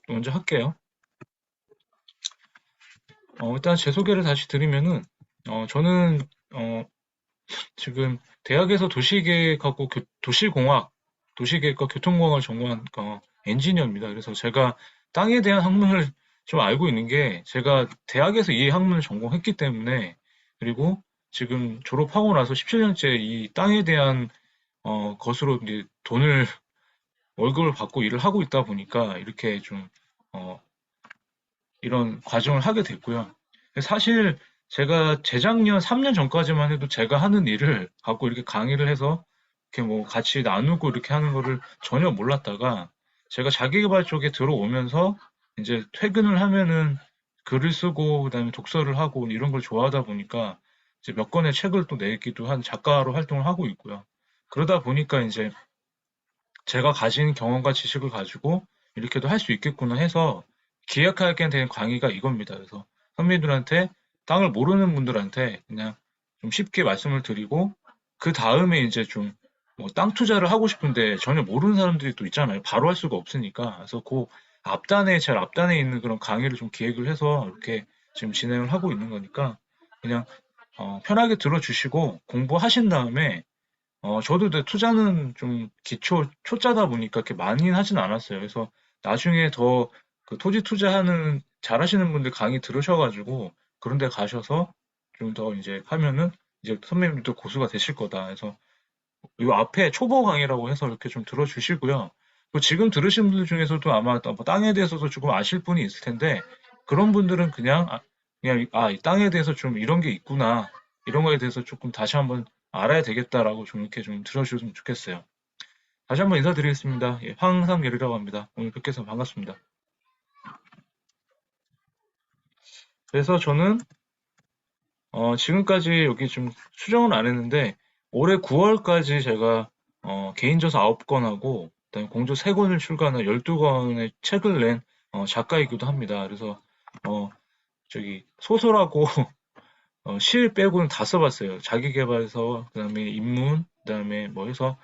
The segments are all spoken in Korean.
먼저 할게요. 일단 제 소개를 다시 드리면은, 저는, 어, 지금 대학에서 도시계획하고 도시공학, 도시계획과 교통공학을 전공한 엔지니어입니다. 그래서 제가 땅에 대한 학문을 좀 알고 있는 게 제가 대학에서 이 학문을 전공했기 때문에 그리고 지금 졸업하고 나서 17년째 이 땅에 대한 것으로 이제 월급을 받고 일을 하고 있다 보니까 이렇게 좀 어, 이런 과정을 하게 됐고요. 사실 제가 재작년 3년 전까지만 해도 제가 하는 일을 갖고 이렇게 강의를 해서 이렇게 뭐 같이 나누고 이렇게 하는 거를 전혀 몰랐다가 제가 자기계발 쪽에 들어오면서 이제 퇴근을 하면은 글을 쓰고 그다음에 독서를 하고 이런 걸 좋아하다 보니까 이제 몇 권의 책을 또 내기도 한 작가로 활동을 하고 있고요. 그러다 보니까 이제 제가 가진 경험과 지식을 가지고 이렇게도 할 수 있겠구나 해서 기획하게 된 강의가 이겁니다. 그래서 선배님들한테 땅을 모르는 분들한테 그냥 좀 쉽게 말씀을 드리고 그 다음에 이제 좀 뭐 땅 투자를 하고 싶은데 전혀 모르는 사람들이 또 있잖아요. 바로 할 수가 없으니까. 그래서 그 제일 앞단에 있는 그런 강의를 좀 기획을 해서 이렇게 지금 진행을 하고 있는 거니까 그냥 편하게 들어주시고 공부하신 다음에 저도 이제 투자는 좀 초짜다 보니까 그렇게 많이는 하진 않았어요. 그래서 나중에 더 그 토지 투자하는 잘하시는 분들 강의 들으셔가지고 그런 데 가셔서 좀 더 이제 하면은 이제 선배님들도 고수가 되실 거다. 그래서 이 앞에 초보 강의라고 해서 이렇게 좀 들어주시고요. 그 지금 들으신 분들 중에서도 아마 뭐 땅에 대해서도 조금 아실 분이 있을 텐데 그런 분들은 이 땅에 대해서 좀 이런 게 있구나. 이런 거에 대해서 조금 다시 한번 알아야 되겠다라고 좀 이렇게 좀 들어주셨으면 좋겠어요. 다시 한번 인사드리겠습니다. 예, 황상열이라고 합니다. 오늘 뵙게 해서 반갑습니다. 그래서 저는 지금까지 여기 좀 수정을 안 했는데 올해 9월까지 제가 개인저서 9권하고 그다음에 공저 3권을 출간한 12권의 책을 낸 작가이기도 합니다. 그래서 어, 소설하고 시 빼고는 다 써봤어요. 자기계발서, 그다음에 인문, 그다음에 뭐 해서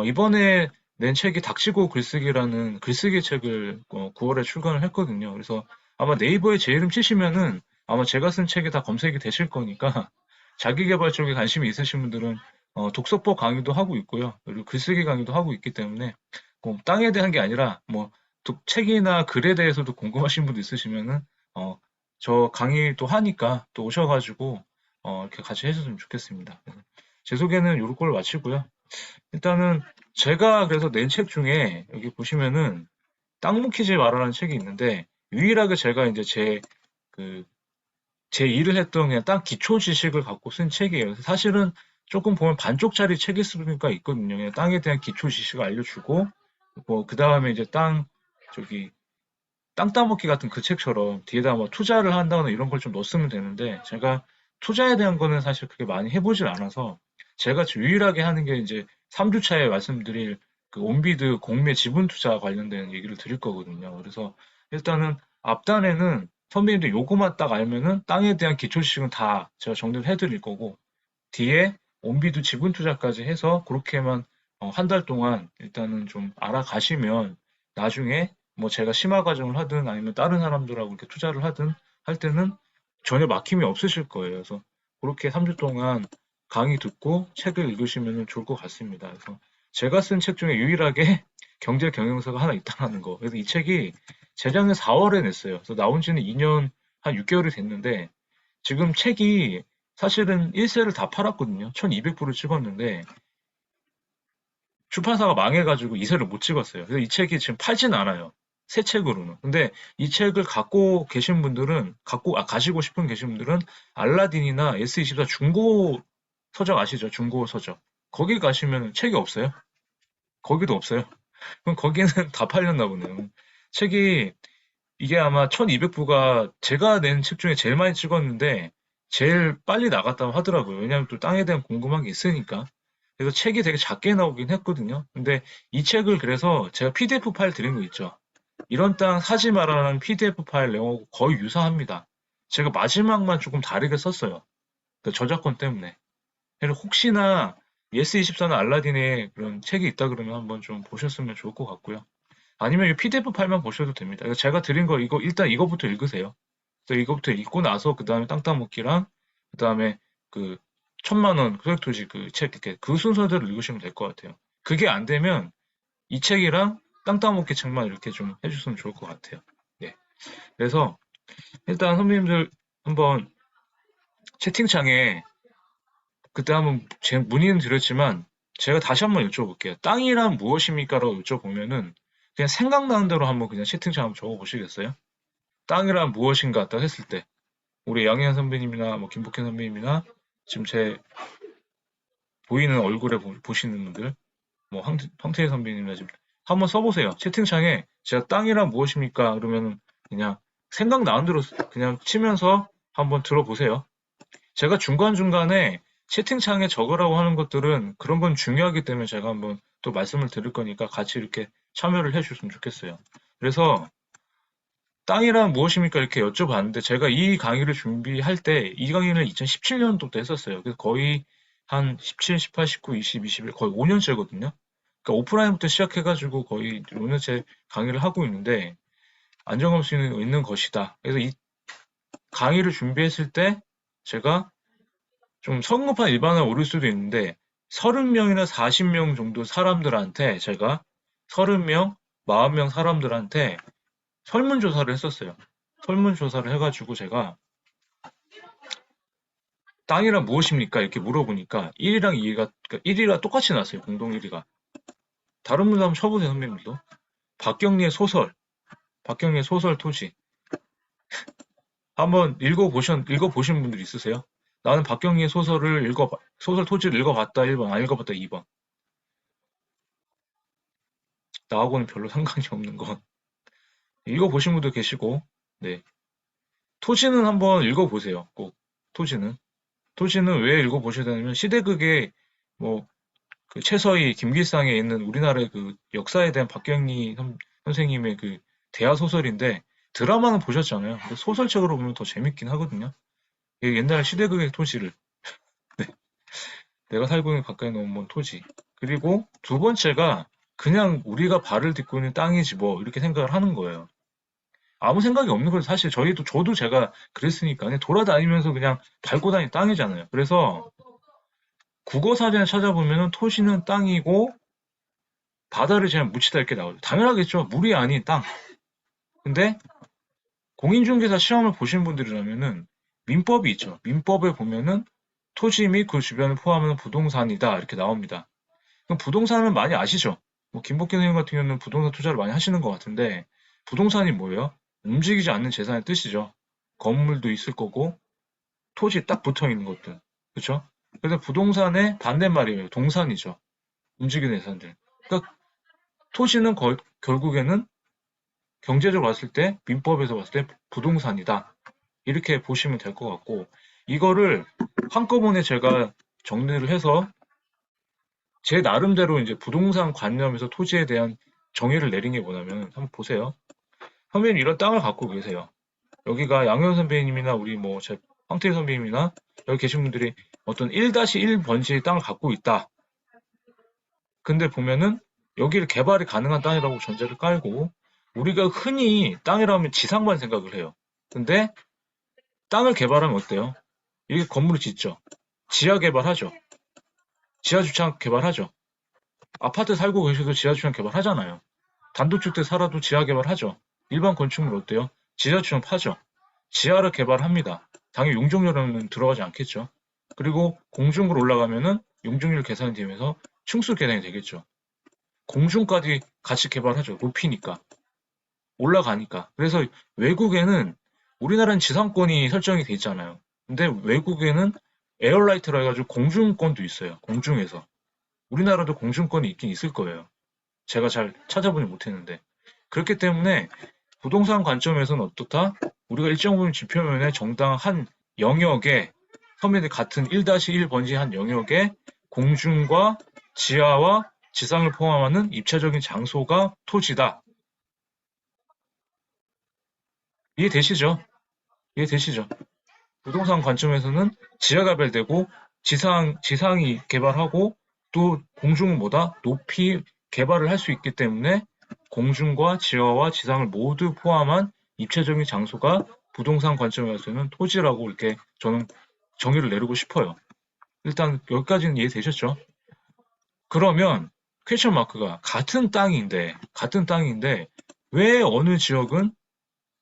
이번에 낸 책이 닥치고 글쓰기라는 글쓰기 책을 9월에 출간을 했거든요. 그래서 아마 네이버에 제 이름 치시면은 아마 제가 쓴 책이 다 검색이 되실 거니까 자기계발 쪽에 관심이 있으신 분들은 독서법 강의도 하고 있고요. 그리고 글쓰기 강의도 하고 있기 때문에 꼭 땅에 대한 게 아니라 뭐 책이나 글에 대해서도 궁금하신 분도 있으시면은 어, 저 강의 또 하니까 또 오셔가지고 이렇게 같이 해주셨으면 좋겠습니다. 제 소개는 요런 걸로 마치고요. 일단은 제가 그래서 낸 책 중에 여기 보시면은 땅 묵히지 마라라는 책이 있는데 유일하게 제가 이제 그, 제 일을 했던 그냥 땅 기초 지식을 갖고 쓴 책이에요. 그래서 사실은 조금 보면 반쪽짜리 책일 수가 있거든요. 그냥 땅에 대한 기초 지식을 알려주고 뭐 그 다음에 이제 저기 땅 따먹기 같은 그 책처럼 뒤에다 뭐 투자를 한다거나 이런 걸 좀 넣었으면 되는데 제가 투자에 대한 거는 사실 그렇게 많이 해보질 않아서 제가 유일하게 하는 게 이제 3주차에 말씀드릴 그 온비드 공매 지분 투자 관련된 얘기를 드릴 거거든요. 그래서 일단은 앞단에는 선배님들 요거만 딱 알면은 땅에 대한 기초 지식은 다 제가 정리를 해드릴 거고 뒤에 온비드 지분 투자까지 해서 그렇게만 한 달 동안 일단은 좀 알아가시면 나중에 뭐 제가 심화 과정을 하든 아니면 다른 사람들하고 이렇게 투자를 하든 할 때는 전혀 막힘이 없으실 거예요. 그래서 그렇게 3주 동안 강의 듣고 책을 읽으시면 좋을 것 같습니다. 그래서 제가 쓴 책 중에 유일하게 경제 경영서가 하나 있다는 거. 그래서 이 책이 재작년 4월에 냈어요. 그래서 나온 지는 2년 한 6개월이 됐는데 지금 책이 사실은 1세를 다 팔았거든요. 1200부를 찍었는데 출판사가 망해가지고 2세를 못 찍었어요. 그래서 이 책이 지금 팔진 않아요. 새 책으로는. 근데 이 책을 가시고 싶은 계신 분들은 알라딘이나 S24 중고 서적 아시죠? 중고 서적. 거기 가시면 책이 없어요. 거기도 없어요. 그럼 거기는 다 팔렸나 보네요. 책이 이게 아마 1200부가 제가 낸 책 중에 제일 많이 찍었는데 제일 빨리 나갔다고 하더라고요. 왜냐하면 또 땅에 대한 궁금한 게 있으니까. 그래서 책이 되게 작게 나오긴 했거든요. 근데 이 책을 그래서 제가 PDF 파일 드린 거 있죠. 이런 땅 사지 마라는 PDF 파일 내용하고 거의 유사합니다. 제가 마지막만 조금 다르게 썼어요. 그 저작권 때문에. 그래서 혹시나 예스24나 알라딘에 그런 책이 있다 그러면 한번 좀 보셨으면 좋을 것 같고요. 아니면 이 PDF 파일만 보셔도 됩니다. 그래서 제가 드린 거 이거 일단 이거부터 읽으세요. 그래서 이거부터 읽고 나서 그 다음에 땅 먹기랑 그 다음에 그 1,000만 원 소액토지 그 책 이렇게 그 순서대로 읽으시면 될 것 같아요. 그게 안 되면 이 책이랑 땅 따먹기 책만 이렇게 좀 해주시면 좋을 것 같아요. 네. 그래서 일단 선배님들 한번 채팅창에 그때 한번 제 문의는 드렸지만 제가 다시 한번 여쭤볼게요. 땅이란 무엇입니까? 라고 여쭤보면은 그냥 생각나는 대로 한번 그냥 채팅창 한번 적어보시겠어요? 땅이란 무엇인가 딱 했을 때 우리 양희한 선배님이나 뭐 김복현 선배님이나 지금 제 보이는 얼굴에 보시는 분들 뭐 황태희 선배님이나 지금 한번 써보세요. 채팅창에 제가 땅이란 무엇입니까? 그러면은 그냥 생각나는 대로 그냥 치면서 한번 들어보세요. 제가 중간중간에 채팅창에 적으라고 하는 것들은 그런 건 중요하기 때문에 제가 한번 또 말씀을 드릴 거니까 같이 이렇게 참여를 해 주셨으면 좋겠어요. 그래서 땅이란 무엇입니까? 이렇게 여쭤봤는데 제가 이 강의를 준비할 때 이 강의는 2017년도 때 했었어요. 그래서 거의 한 17, 18, 19, 20, 21 거의 5년째거든요. 그러니까 오프라인부터 시작해가지고 거의 5년째 강의를 하고 있는데 안정감 수 있는 것이다. 그래서 이 강의를 준비했을 때 제가 좀 성급한 일반화에 오를 수도 있는데 30명이나 40명 정도 사람들한테 제가 30명, 40명 사람들한테 설문조사를 했었어요. 설문조사를 해가지고 제가 땅이란 무엇입니까? 이렇게 물어보니까 1위랑 2위가, 그러니까 1위가 똑같이 나왔어요. 공동 1위가. 다른 분들 한번 쳐보세요, 선배님도. 박경리의 소설 토지. 한번 읽어보신 분들 있으세요? 나는 박경리의 소설 토지를 읽어봤다 1번, 안 읽어봤다 2번. 나하고는 별로 상관이 없는 건. 읽어보신 분도 계시고, 네. 토지는 한번 읽어보세요. 꼭. 토지는. 토지는 왜 읽어보셔야 되냐면, 시대극의, 뭐, 그 최서희, 김길상에 있는 우리나라의 그 역사에 대한 박경리 선생님의 그 대하 소설인데, 드라마는 보셨잖아요. 근데 소설책으로 보면 더 재밌긴 하거든요. 옛날 시대극의 토지를. 네. 내가 살고 있는 가까이 넘은 토지. 그리고 두 번째가 그냥 우리가 발을 딛고 있는 땅이지 뭐, 이렇게 생각을 하는 거예요. 아무 생각이 없는 거죠. 사실 저도 제가 그랬으니까 그냥 돌아다니면서 그냥 밟고 다니는 땅이잖아요. 그래서 국어 사전에 찾아보면은 토시는 땅이고 바다를 그냥 묻히다 이렇게 나오죠. 당연하겠죠. 물이 아닌 땅. 근데 공인중개사 시험을 보신 분들이라면은 민법이 있죠. 민법에 보면은 토지 및 그 주변을 포함하는 부동산이다 이렇게 나옵니다. 그럼 부동산은 많이 아시죠? 뭐 김복현 선생님 같은 경우는 부동산 투자를 많이 하시는 것 같은데 부동산이 뭐예요? 움직이지 않는 재산의 뜻이죠. 건물도 있을 거고 토지 딱 붙어 있는 것들. 그렇죠? 그래서 부동산의 반대말이에요. 동산이죠. 움직이는 재산들. 그러니까 토지는 결국에는 경제적으로 봤을 때 민법에서 봤을 때 부동산이다. 이렇게 보시면 될 것 같고 이거를 한꺼번에 제가 정리를 해서 제 나름대로 이제 부동산 관념에서 토지에 대한 정의를 내린 게 뭐냐면 한번 보세요. 선배님 이런 땅을 갖고 계세요. 여기가 양현 선배님이나 우리 뭐 제 황태희 선배님이나 여기 계신 분들이 어떤 1-1 번지의 땅을 갖고 있다. 근데 보면은 여기를 개발이 가능한 땅이라고 전제를 깔고 우리가 흔히 땅이라면 지상만 생각을 해요. 근데 땅을 개발하면 어때요? 이게 건물을 짓죠. 지하 개발하죠. 지하 주차장 개발하죠. 아파트 살고 계셔도 지하 주차장 개발하잖아요. 단독주택 살아도 지하 개발하죠. 일반 건축물 어때요? 지하 주차장 파죠. 지하를 개발합니다. 당연히 용적률은 들어가지 않겠죠. 그리고 공중으로 올라가면은 용적률 계산이 되면서 층수 계산이 되겠죠. 공중까지 같이 개발하죠. 높이니까. 올라가니까. 그래서 외국에는 우리나라는 지상권이 설정이 돼 있잖아요. 근데 외국에는 에어라이트라 해가지고 공중권도 있어요. 공중에서. 우리나라도 공중권이 있긴 있을 거예요. 제가 잘 찾아보지 못했는데. 그렇기 때문에 부동산 관점에서는 어떻다? 우리가 일정 부분 지표면에 정당한 영역에 서민들 같은 1-1 번지 한 영역에 공중과 지하와 지상을 포함하는 입체적인 장소가 토지다. 이해되시죠? 이해되시죠? 부동산 관점에서는 지하 개발되고 지상이 개발하고 또 공중은 뭐다? 높이 개발을 할 수 있기 때문에 공중과 지하와 지상을 모두 포함한 입체적인 장소가 부동산 관점에서는 토지라고 이렇게 저는 정의를 내리고 싶어요. 일단 여기까지는 이해되셨죠? 그러면 퀘스천 마크가 같은 땅인데 왜 어느 지역은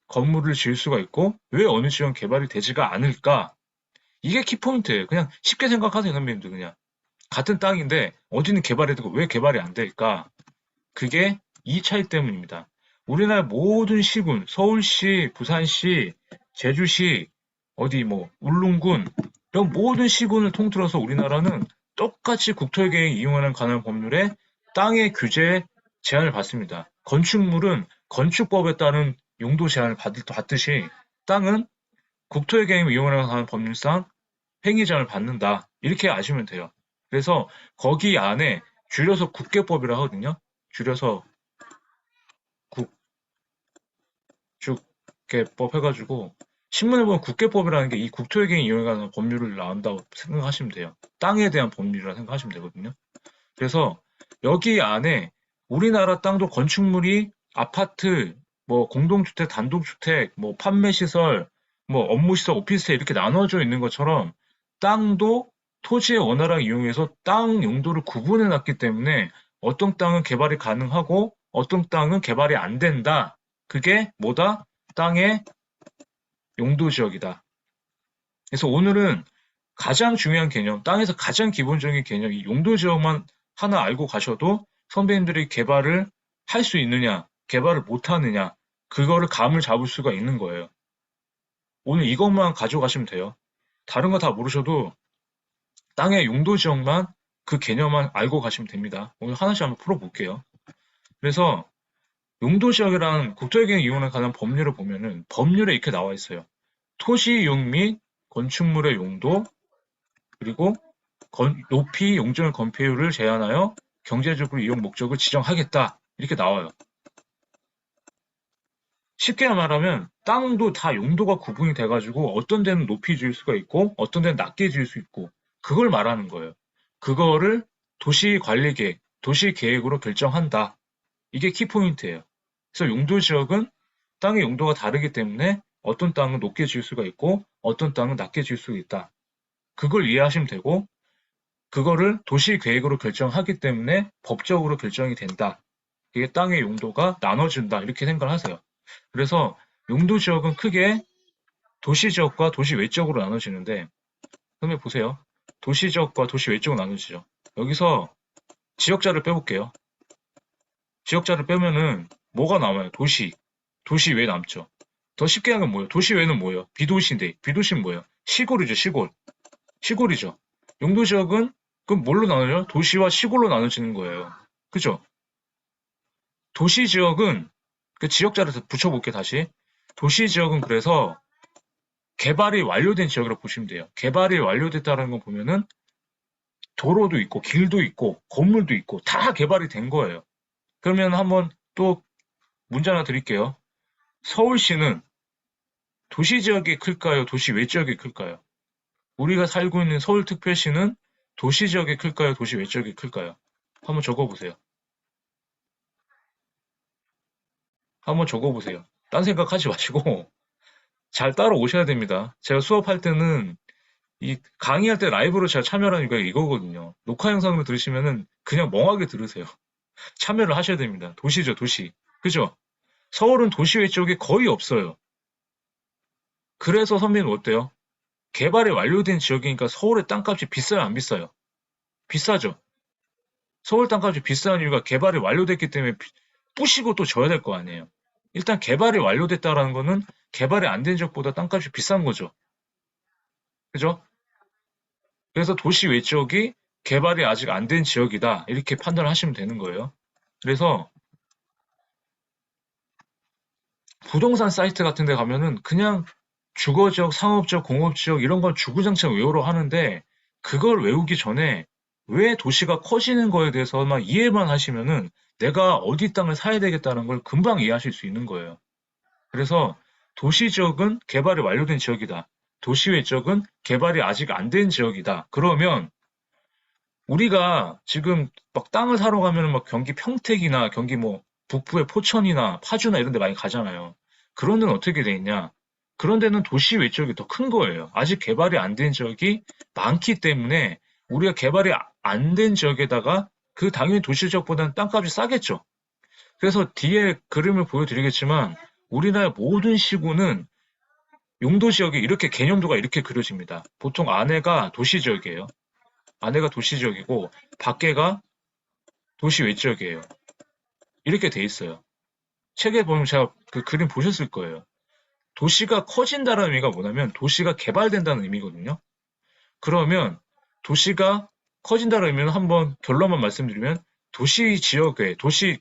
건물을 지을 수가 있고 왜 어느 지역은 개발이 되지가 않을까? 이게 키포인트예요. 그냥 쉽게 생각하세요, 선배님들 그냥. 같은 땅인데 어디는 개발이 되고 왜 개발이 안 될까? 그게 이 차이 때문입니다. 우리나라 모든 시군, 서울시, 부산시, 제주시, 어디 뭐 울릉군 이런 모든 시군을 통틀어서 우리나라는 똑같이 국토계획 이용하는 관한 법률에 땅의 규제 제한을 받습니다. 건축물은 건축법에 따른 용도 제한을 받듯이 땅은 국토계획 이용하는 관한 법률상 행위 제한을 받는다. 이렇게 아시면 돼요. 그래서 거기 안에 줄여서 국계법이라 하거든요. 줄여서 국주계법 해가지고 신문에 보면 국계법이라는 게 이 국토회계에 이용하는 법률을 나온다고 생각하시면 돼요. 땅에 대한 법률이라 생각하시면 되거든요. 그래서 여기 안에 우리나라 땅도 건축물이 아파트, 뭐 공동주택, 단독주택, 뭐 판매시설, 뭐 업무시설, 오피스텔 이렇게 나눠져 있는 것처럼 땅도 토지의 원활한 이용에서 땅 용도를 구분해 놨기 때문에 어떤 땅은 개발이 가능하고 어떤 땅은 개발이 안 된다. 그게 뭐다? 땅의 용도 지역이다. 그래서 오늘은 가장 중요한 개념, 땅에서 가장 기본적인 개념, 이 용도 지역만 하나 알고 가셔도 선배님들이 개발을 할 수 있느냐, 개발을 못 하느냐, 그거를 감을 잡을 수가 있는 거예요. 오늘 이것만 가져가시면 돼요. 다른 거 다 모르셔도 땅의 용도 지역만 그 개념만 알고 가시면 됩니다. 오늘 하나씩 한번 풀어볼게요. 그래서 용도 지역이란 국토계획 이용에 관한 법률을 보면은 법률에 이렇게 나와 있어요. 토지 이용 및 건축물의 용도 그리고 높이 용적률 건폐율을 제한하여 경제적으로 이용 목적을 지정하겠다 이렇게 나와요. 쉽게 말하면 땅도 다 용도가 구분이 돼가지고 어떤 데는 높이 지을 수가 있고 어떤 데는 낮게 지을 수 있고 그걸 말하는 거예요. 그거를 도시관리계획, 도시계획으로 결정한다. 이게 키포인트예요. 그래서 용도 지역은 땅의 용도가 다르기 때문에 어떤 땅은 높게 지을 수가 있고 어떤 땅은 낮게 지을 수가 있다. 그걸 이해하시면 되고 그거를 도시계획으로 결정하기 때문에 법적으로 결정이 된다. 이게 땅의 용도가 나눠진다. 이렇게 생각을 하세요. 그래서 용도 지역은 크게 도시 지역과 도시 외적으로 나눠지는데 선생님 보세요. 도시 지역과 도시 외적으로 나눠지죠. 여기서 지역자를 빼볼게요. 지역자를 빼면은 뭐가 남아요? 도시. 도시 외 남죠. 더 쉽게 하면 뭐예요? 도시 외는 뭐예요? 비도시인데 비도시는 뭐예요? 시골이죠. 시골. 시골이죠. 용도 지역은 그럼 뭘로 나눠요? 도시와 시골로 나눠지는 거예요. 그죠? 도시 지역은 그 지역자를 붙여볼게 다시. 도시 지역은 그래서 개발이 완료된 지역이라고 보시면 돼요. 개발이 완료됐다는 거 보면은 도로도 있고 길도 있고 건물도 있고 다 개발이 된 거예요. 그러면 한번 또 문제 하나 드릴게요. 서울시는 도시 지역이 클까요? 도시 외 지역이 클까요? 우리가 살고 있는 서울특별시는 도시 지역이 클까요? 도시 외 지역이 클까요? 한번 적어보세요. 한번 적어보세요. 딴 생각하지 마시고 잘 따라오셔야 됩니다. 제가 수업할 때는 이 강의할 때 라이브로 제가 참여하는 이유가 이거거든요. 녹화 영상으로 들으시면은 그냥 멍하게 들으세요. 참여를 하셔야 됩니다. 도시죠, 도시. 그죠? 서울은 도시 외 쪽이 거의 없어요. 그래서 선배님 어때요? 개발이 완료된 지역이니까 서울의 땅값이 비싸요, 안 비싸요? 비싸죠? 서울 땅값이 비싼 이유가 개발이 완료됐기 때문에 부시고 또 줘야 될 거 아니에요. 일단 개발이 완료됐다라는 거는 개발이 안 된 지역보다 땅값이 비싼 거죠. 그죠? 그래서 도시 외 지역이 개발이 아직 안 된 지역이다. 이렇게 판단을 하시면 되는 거예요. 그래서 부동산 사이트 같은 데 가면은 그냥 주거지역, 상업지역, 공업지역 이런 걸 주구장창 외우러 하는데 그걸 외우기 전에 왜 도시가 커지는 거에 대해서만 이해만 하시면은 내가 어디 땅을 사야 되겠다는 걸 금방 이해하실 수 있는 거예요. 그래서 도시 지역은 개발이 완료된 지역이다. 도시 외 지역은 개발이 아직 안 된 지역이다. 그러면 우리가 지금 막 땅을 사러 가면은 막 경기 평택이나 경기 뭐 북부의 포천이나 파주나 이런 데 많이 가잖아요. 그런 데는 어떻게 돼 있냐? 그런 데는 도시 외적이 더 큰 거예요. 아직 개발이 안 된 지역이 많기 때문에 우리가 개발이 안 된 지역에다가 그 당연히 도시 지역보다는 땅값이 싸겠죠. 그래서 뒤에 그림을 보여드리겠지만 우리나라 모든 시구는 용도 지역이 이렇게 개념도가 이렇게 그려집니다. 보통 안에가 도시 지역이에요. 안에가 도시 지역이고 밖에가 도시 외 지역이에요. 이렇게 돼 있어요. 책에 보면 제가 그 그림 보셨을 거예요. 도시가 커진다는 의미가 뭐냐면 도시가 개발된다는 의미거든요. 그러면 도시가 커진다는 의미는 한번 결론만 말씀드리면 도시 지역에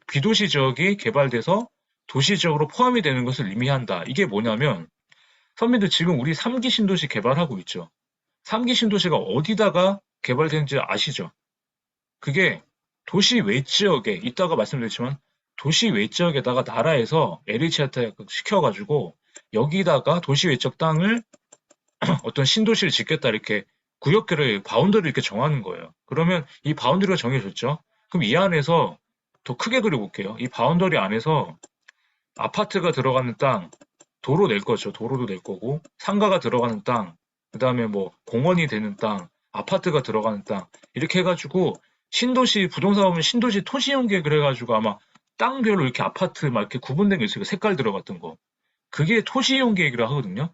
비도시 지역이 개발돼서 도시 지역으로 포함이 되는 것을 의미한다. 이게 뭐냐면 선배들 지금 우리 3기 신도시 개발하고 있죠. 3기 신도시가 어디다가 개발되는지 아시죠? 그게 도시 외지역에 이따가 말씀드렸지만 도시 외지역에다가 나라에서 LH한테 시켜가지고 여기다가 도시 외적 땅을 어떤 신도시를 짓겠다 이렇게 구역계를 바운더리 이렇게 정하는 거예요. 그러면 이 바운더리가 정해졌죠. 그럼 이 안에서 더 크게 그려볼게요. 이 바운더리 안에서 아파트가 들어가는 땅, 도로 낼 거죠. 도로도 낼 거고 상가가 들어가는 땅, 그 다음에 뭐 공원이 되는 땅, 아파트가 들어가는 땅 이렇게 해가지고 신도시 부동산 보면 신도시 토시용 계획을 해가지고 아마 땅별로 이렇게 아파트 막 이렇게 구분된 게 있어요. 색깔 들어갔던 거. 그게 토시용 계획이라 하거든요.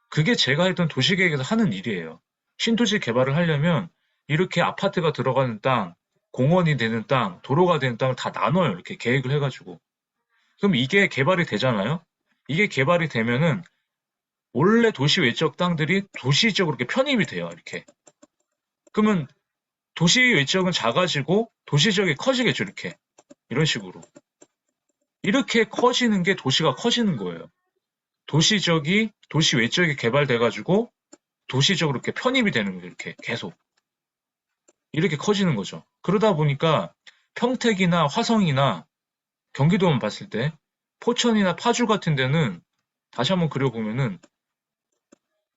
그게 제가 했던 도시계획에서 하는 일이에요. 신도시 개발을 하려면 이렇게 아파트가 들어가는 땅, 공원이 되는 땅, 도로가 되는 땅을 다 나눠요. 이렇게 계획을 해가지고. 그럼 이게 개발이 되잖아요. 이게 개발이 되면은 원래 도시 외적 땅들이 도시 지역으로 이렇게 편입이 돼요. 이렇게. 그러면 도시 외적은 작아지고 도시 지역이 커지겠죠. 이렇게. 이런 식으로. 이렇게 커지는 게 도시가 커지는 거예요. 도시 지역이 도시 외적이 개발돼가지고 도시적으로 이렇게 편입이 되는 거예요. 이렇게 계속. 이렇게 커지는 거죠. 그러다 보니까 평택이나 화성이나 경기도만 봤을 때 포천이나 파주 같은 데는 다시 한번 그려보면은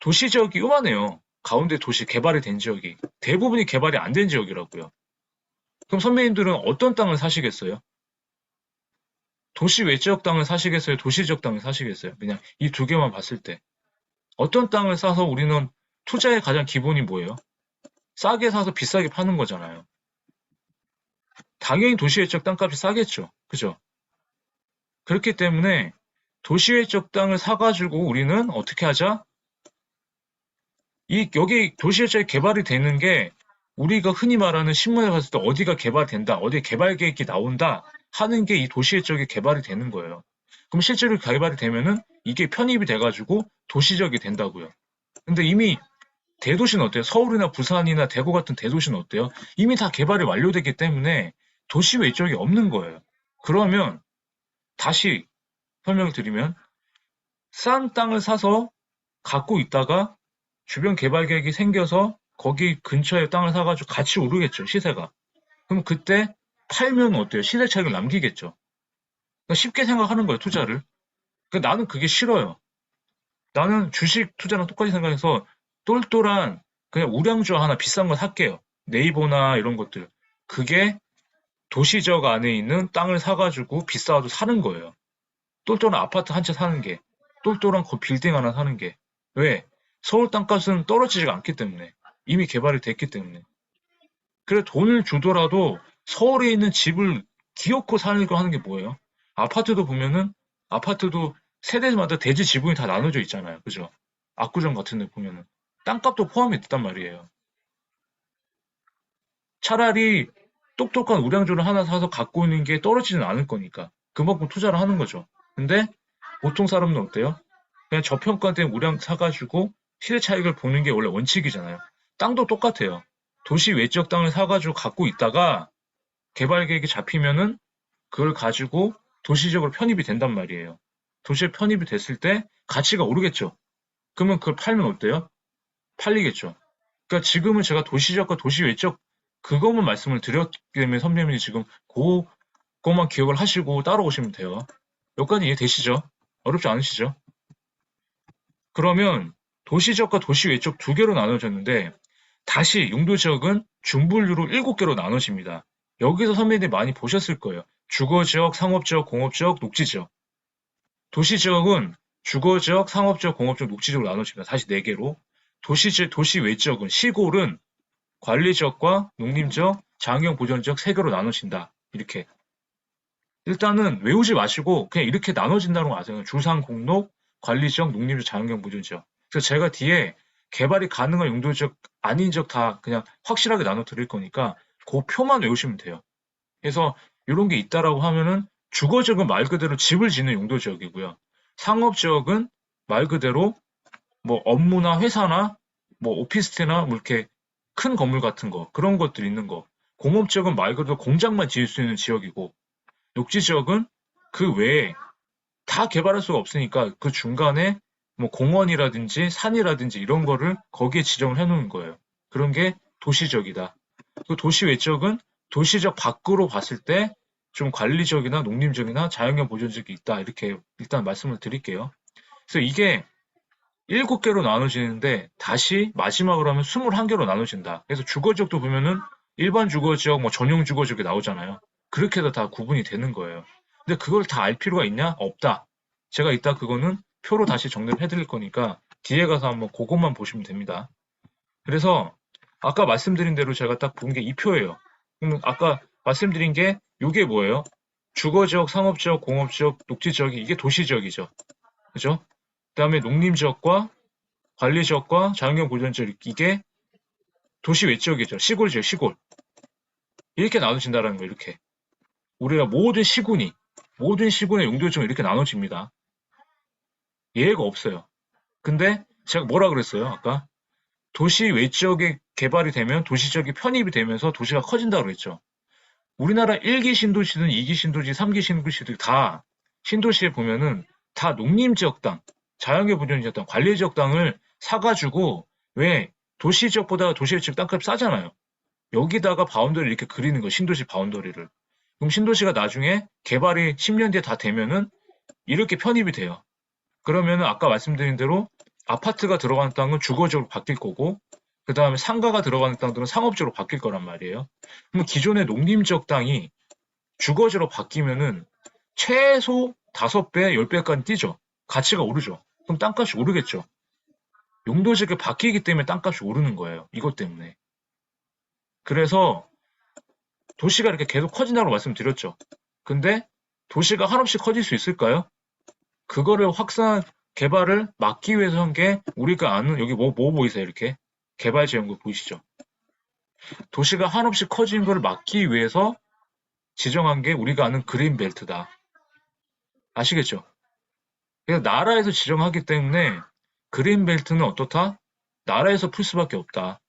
도시 지역이 요만해요. 가운데 도시 개발이 된 지역이. 대부분이 개발이 안 된 지역이라고요. 그럼 선배님들은 어떤 땅을 사시겠어요? 도시 외지역 땅을 사시겠어요? 도시 지역 땅을 사시겠어요? 그냥 이 두 개만 봤을 때. 어떤 땅을 사서 우리는 투자의 가장 기본이 뭐예요? 싸게 사서 비싸게 파는 거잖아요. 당연히 도시 외적 땅값이 싸겠죠. 그죠? 그렇기 때문에 도시 외적 땅을 사가지고 우리는 어떻게 하자? 여기 도시 외적이 개발이 되는 게 우리가 흔히 말하는 신문에 봤을 때 어디가 개발된다, 어디 개발 계획이 나온다 하는 게 이 도시 외적이 개발이 되는 거예요. 그럼 실제로 개발이 되면은 이게 편입이 돼가지고 도시적이 된다고요. 근데 이미 대도시는 어때요? 서울이나 부산이나 대구 같은 대도시는 어때요? 이미 다 개발이 완료됐기 때문에 도시 외적이 없는 거예요. 그러면 다시 설명을 드리면 싼 땅을 사서 갖고 있다가 주변 개발 계획이 생겨서 거기 근처에 땅을 사가지고 같이 오르겠죠, 시세가. 그럼 그때 팔면 어때요? 시세 차익을 남기겠죠. 그러니까 쉽게 생각하는 거예요, 투자를. 그러니까 나는 그게 싫어요. 나는 주식 투자랑 똑같이 생각해서 똘똘한 그냥 우량주 하나 비싼 거 살게요. 네이버나 이런 것들. 그게 도시적 안에 있는 땅을 사가지고 비싸도 사는 거예요. 똘똘한 아파트 한 채 사는 게, 똘똘한 빌딩 하나 사는 게. 왜? 서울 땅값은 떨어지지가 않기 때문에. 이미 개발이 됐기 때문에. 그래 돈을 주더라도 서울에 있는 집을 기어코 사려고 하는 게 뭐예요? 아파트도 보면은 아파트도 세대마다 대지 지분이 다 나눠져 있잖아요. 그죠? 압구정 같은 데 보면은 땅값도 포함이 됐단 말이에요. 차라리 똑똑한 우량주를 하나 사서 갖고 있는 게 떨어지진 않을 거니까 그만큼 투자를 하는 거죠. 근데 보통 사람은 어때요? 그냥 저평가된 우량 사가지고 시세 차익을 보는 게 원래 원칙이잖아요. 땅도 똑같아요. 도시 외지역 땅을 사가지고 갖고 있다가 개발 계획이 잡히면은 그걸 가지고 도시적으로 편입이 된단 말이에요. 도시에 편입이 됐을 때 가치가 오르겠죠. 그러면 그걸 팔면 어때요? 팔리겠죠. 그러니까 지금은 제가 도시적과 도시 외적 그것만 말씀을 드렸기 때문에 선배님이 지금 그것만 기억을 하시고 따라오시면 돼요. 여기까지 이해되시죠? 어렵지 않으시죠? 그러면 도시적과 도시 외적 두 개로 나눠졌는데 다시 용도 지역은 중분류로 7개로 나눠집니다. 여기서 선배님들이 많이 보셨을 거예요. 주거지역, 상업지역, 공업지역, 녹지지역. 도시지역은 주거지역, 상업지역, 공업지역, 녹지지역으로 나눠집니다. 다시 4개로. 도시 외지역은 시골은 관리지역과 농림지역, 자연경 보전지역 3개로 나눠진다. 이렇게. 일단은 외우지 마시고 그냥 이렇게 나눠진다는 거 아세요. 주상, 공록, 관리지역, 농림지역, 자연경 보전지역. 그래서 제가 뒤에 개발이 가능한 용도지역, 아닌 지역 다 그냥 확실하게 나눠 드릴 거니까 그 표만 외우시면 돼요. 그래서 이런 게 있다라고 하면은 주거지역은 말 그대로 집을 짓는 용도지역이고요. 상업지역은 말 그대로 뭐 업무나 회사나 뭐 오피스텔이나 뭐 이렇게 큰 건물 같은 거 그런 것들 있는 거. 공업지역은 말 그대로 공장만 지을 수 있는 지역이고 녹지지역은 그 외에 다 개발할 수가 없으니까 그 중간에 뭐 공원이라든지 산이라든지 이런 거를 거기에 지정을 해놓은 거예요. 그런 게 도시지역이다. 그 도시 외적은 도시적 밖으로 봤을 때 좀 관리적이나 농림적이나 자연경 보존적이 있다. 이렇게 일단 말씀을 드릴게요. 그래서 이게 7개로 나눠지는데 다시 마지막으로 하면 21개로 나눠진다. 그래서 주거지역도 보면은 일반 주거지역, 뭐 전용 주거지역이 나오잖아요. 그렇게 해서 다 구분이 되는 거예요. 근데 그걸 다 알 필요가 있냐? 없다. 제가 이따 그거는 표로 다시 정리를 해드릴 거니까 뒤에 가서 한번 그것만 보시면 됩니다. 그래서 아까 말씀드린 대로 제가 딱 본 게 이 표예요. 그럼 아까 말씀드린 게 이게 뭐예요? 주거지역, 상업지역, 공업지역, 녹지지역이 이게 도시지역이죠. 그죠? 그다음에 농림지역과 관리지역과 자연경 보존지역 이게 도시 외지역이죠. 시골이죠, 시골. 이렇게 나눠진다는 거예요, 이렇게. 우리가 모든 시군의 용도지역은 이렇게 나눠집니다. 예외가 없어요. 근데 제가 뭐라 그랬어요, 아까? 도시 외지역에 개발이 되면 도시지역이 편입이 되면서 도시가 커진다고 그랬죠. 우리나라 1기 신도시든 2기 신도시, 3기 신도시들 다 신도시에 보면은 다 농림지역 땅, 자연계 보존지역 땅, 관리지역 땅을 사가지고 왜 도시지역보다 도시지역 땅값 싸잖아요. 여기다가 바운더리를 이렇게 그리는 거 신도시 바운더리를. 그럼 신도시가 나중에 개발이 10년 뒤에 다 되면은 이렇게 편입이 돼요. 그러면은 아까 말씀드린 대로 아파트가 들어가는 땅은 주거지역으로 바뀔 거고 그 다음에 상가가 들어가는 땅들은 상업지역으로 바뀔 거란 말이에요. 그럼 기존의 농림지역 땅이 주거지로 바뀌면은 최소 5배, 10배까지 뛰죠. 가치가 오르죠. 그럼 땅값이 오르겠죠. 용도지역이 바뀌기 때문에 땅값이 오르는 거예요. 이것 때문에. 그래서 도시가 이렇게 계속 커진다고 말씀드렸죠. 근데 도시가 한없이 커질 수 있을까요? 그거를 확산, 개발을 막기 위해서 한 게 우리가 아는 여기 뭐 보이세요? 이렇게 개발지원구 보이시죠? 도시가 한없이 커지는 걸 막기 위해서 지정한 게 우리가 아는 그린벨트다. 아시겠죠? 그래서 나라에서 지정하기 때문에 그린벨트는 어떻다? 나라에서 풀 수밖에 없다.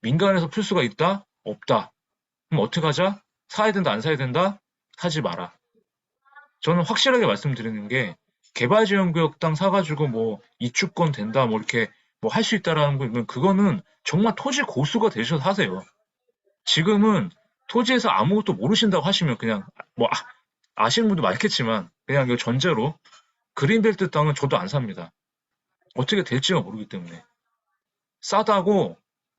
민간에서 풀 수가 있다? 없다. 그럼 어떻게 하자? 사야 된다, 안 사야 된다? 사지 마라. 저는 확실하게 말씀드리는 게 개발지원구역 땅 사가지고 뭐 이주권 된다, 뭐 이렇게 뭐 할 수 있다라는 건 그거는 정말 토지 고수가 되셔서 하세요. 지금은 토지에서 아무것도 모르신다고 하시면 그냥 뭐 아시는 분도 많겠지만 그냥 이거 전제로 그린벨트 땅은 저도 안 삽니다. 어떻게 될지가 모르기 때문에. 싸다고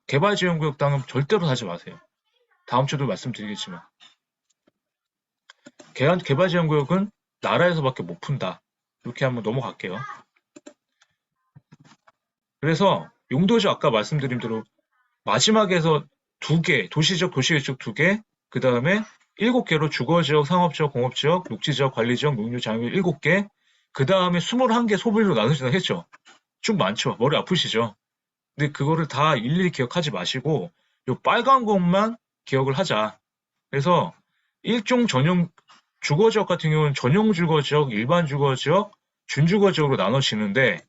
개발지원구역 땅은 절대로 사지 마세요. 다음 주도 말씀드리겠지만. 개발지원구역은 나라에서밖에 못 푼다. 이렇게 한번 넘어갈게요. 그래서 용도지 아까 말씀드린 대로 마지막에서 2개, 도시적, 도시개척 2개, 그 다음에 7개로 주거지역, 상업지역, 공업지역, 녹지지역, 관리지역, 농림, 자연구역 7개, 그 다음에 21개 소별로 나누신다 했죠. 쭉 많죠. 머리 아프시죠? 근데 그거를 다 일일이 기억하지 마시고 요 빨간 것만 기억을 하자. 그래서 일종 전용 주거지역 같은 경우는 전용 주거지역, 일반 주거지역, 준주거지역으로 나눠지는데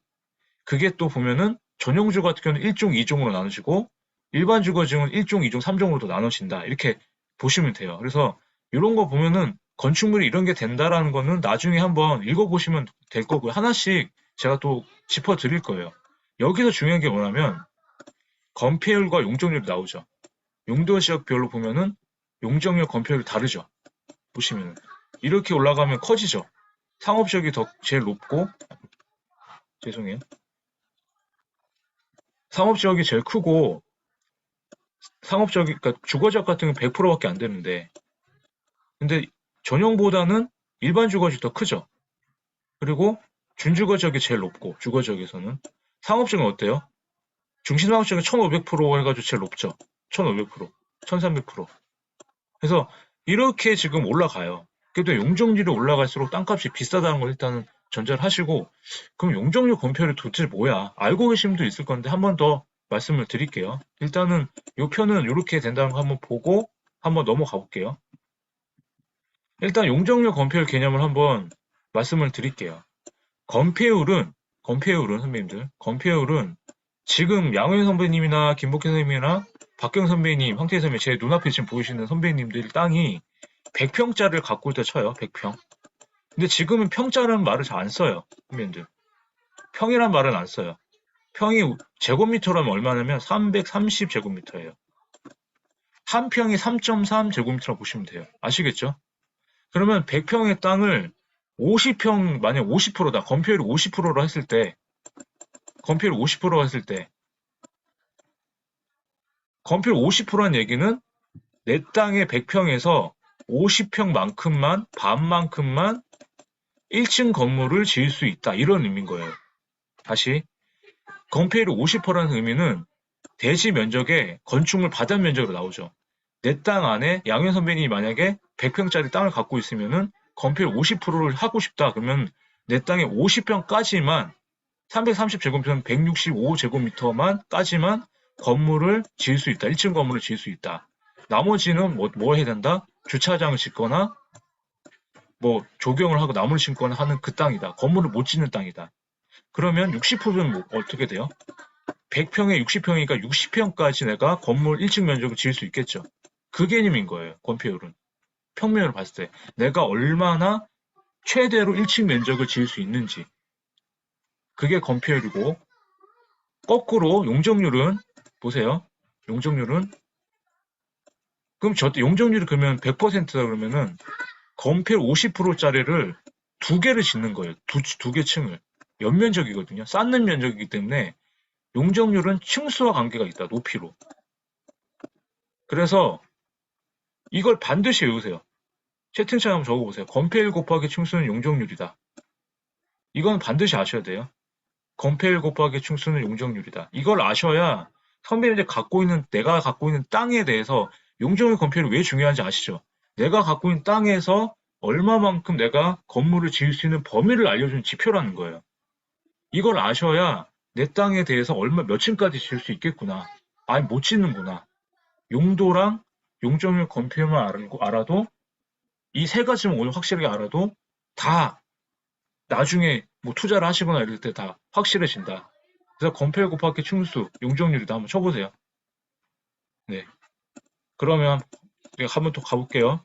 그게 또 보면은 전용 주거 같은 경우는 1종, 2종으로 나눠지고 일반 주거지역은 1종, 2종, 3종으로도 나눠진다. 이렇게 보시면 돼요. 그래서 이런 거 보면은 건축물이 이런 게 된다라는 거는 나중에 한번 읽어보시면 될 거고요. 하나씩 제가 또 짚어드릴 거예요. 여기서 중요한 게 뭐냐면 건폐율과 용적률이 나오죠. 용도지역별로 보면은 용적률, 건폐율이 다르죠. 보시면은 이렇게 올라가면 커지죠. 상업지역이 더 제일 높고 죄송해요. 상업지역이 제일 크고 상업지역이 그러니까 주거지역 같은 경우는 100%밖에 안 되는데 근데 전용보다는 일반 주거지 더 크죠. 그리고 준주거지역이 제일 높고 주거지역에서는 상업지역은 어때요? 중심상업지역은 1500% 해가지고 제일 높죠. 1500%, 1300%. 그래서 이렇게 지금 올라가요. 그래도 용적률이 올라갈수록 땅값이 비싸다는 걸 일단은 전제를 하시고, 그럼 용적률 건폐율이 도대체 뭐야? 알고 계신 분도 있을 건데 한 번 더 말씀을 드릴게요. 일단은 이 표는 이렇게 된다는 거 한번 보고 한번 넘어가 볼게요. 일단 용적률 건폐율 개념을 한번 말씀을 드릴게요. 건폐율은 선배님들, 건폐율은 지금 양호연 선배님이나 김복희 선배님이나 박경 선배님, 황태희 선배님, 제 눈앞에 지금 보이시는 선배님들 땅이 100평짜리를 갖고 있다 쳐요. 100평. 근데 지금은 평짜라는 말을 잘 안 써요. 선배님들. 평이란 말은 안 써요. 평이 제곱미터라면 얼마냐면 330제곱미터예요. 한 평이 3.3 제곱미터라고 보시면 돼요. 아시겠죠? 그러면 100평의 땅을 50평, 만약 50%다. 건폐율이 50%로 했을 때, 건폐율 50%로 했을 때, 건폐율 50%란 얘기는 내 땅의 100평에서 50평만큼만, 반만큼만 1층 건물을 지을 수 있다. 이런 의미인 거예요. 다시, 건폐율이 50%라는 의미는 대지 면적의 건축물 바닥 면적으로 나오죠. 내 땅 안에 양현 선배님이 만약에 100평짜리 땅을 갖고 있으면은 건폐율 50%를 하고 싶다. 그러면 내 땅에 50평까지만 330제곱미터는 165제곱미터만까지만 건물을 지을 수 있다. 1층 건물을 지을 수 있다. 나머지는 뭐 해야 된다? 주차장을 짓거나 뭐 조경을 하고 나무를 심거나 하는 그 땅이다. 건물을 못 짓는 땅이다. 그러면 60%는 뭐 어떻게 돼요? 100평에 60평이니까 60평까지 내가 건물 1층 면적을 지을 수 있겠죠. 그 개념인 거예요. 건폐율은. 평면으로 봤을 때 내가 얼마나 최대로 1층 면적을 지을 수 있는지. 그게 건폐율이고, 거꾸로 용적률은 보세요. 용적률은 그럼 용적률이 그러면 100%다 그러면은 건폐율 50%짜리를 두 개를 짓는 거예요. 두 개 층을. 연면적이거든요. 쌓는 면적이기 때문에 용적률은 층수와 관계가 있다. 높이로. 그래서 이걸 반드시 외우세요. 채팅창에 한번 적어보세요. 건폐율 곱하기 층수는 용적률이다. 이건 반드시 아셔야 돼요. 건폐율 곱하기 층수는 용적률이다. 이걸 아셔야 선배님들 내가 갖고 있는 땅에 대해서 용적률 건폐율이 왜 중요한지 아시죠? 내가 갖고 있는 땅에서 얼마만큼 내가 건물을 지을 수 있는 범위를 알려주는 지표라는 거예요. 이걸 아셔야 내 땅에 대해서 몇 층까지 지을 수 있겠구나. 아니 못 짓는구나. 용도랑 용적률 건폐율만 알아도 이 세 가지만 오늘 확실하게 알아도 다 나중에 뭐 투자를 하시거나 이럴 때 다 확실해진다. 그래서 건폐율 곱하기 층수, 용적률이다. 한번 쳐보세요. 네. 그러면 우리가 한번 또 가볼게요.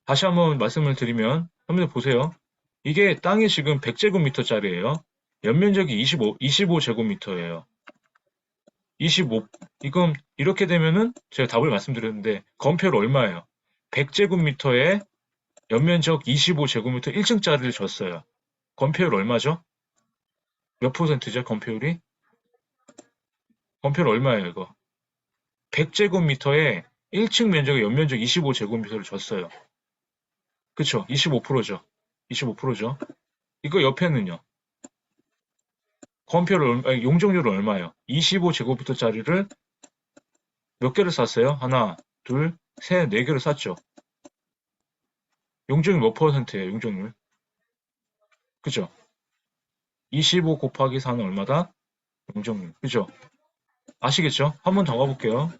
다시 한번 말씀을 드리면, 한번 보세요. 이게 땅이 지금 100제곱미터짜리예요. 연면적이 25제곱미터예요. 25, 이건 이렇게 되면은 제가 답을 말씀드렸는데, 건폐율 얼마예요? 100제곱미터에 연면적 25제곱미터 1층짜리를 줬어요. 건폐율 얼마죠? 몇 %죠, 건폐율이? 건폐율 얼마예요, 이거? 100제곱미터에 1층 면적의 연면적 25제곱미터를 줬어요. 그쵸? 25%죠. 25%죠. 이거 옆에는요. 용적률은 얼마예요? 25제곱미터짜리를 몇 개를 샀어요? 하나, 둘, 셋, 네 개를 샀죠. 용적률 몇 %예요, 용적률? 그죠? 25 곱하기 4는 얼마다? 용적률. 그죠? 아시겠죠? 한 번 더 가볼게요.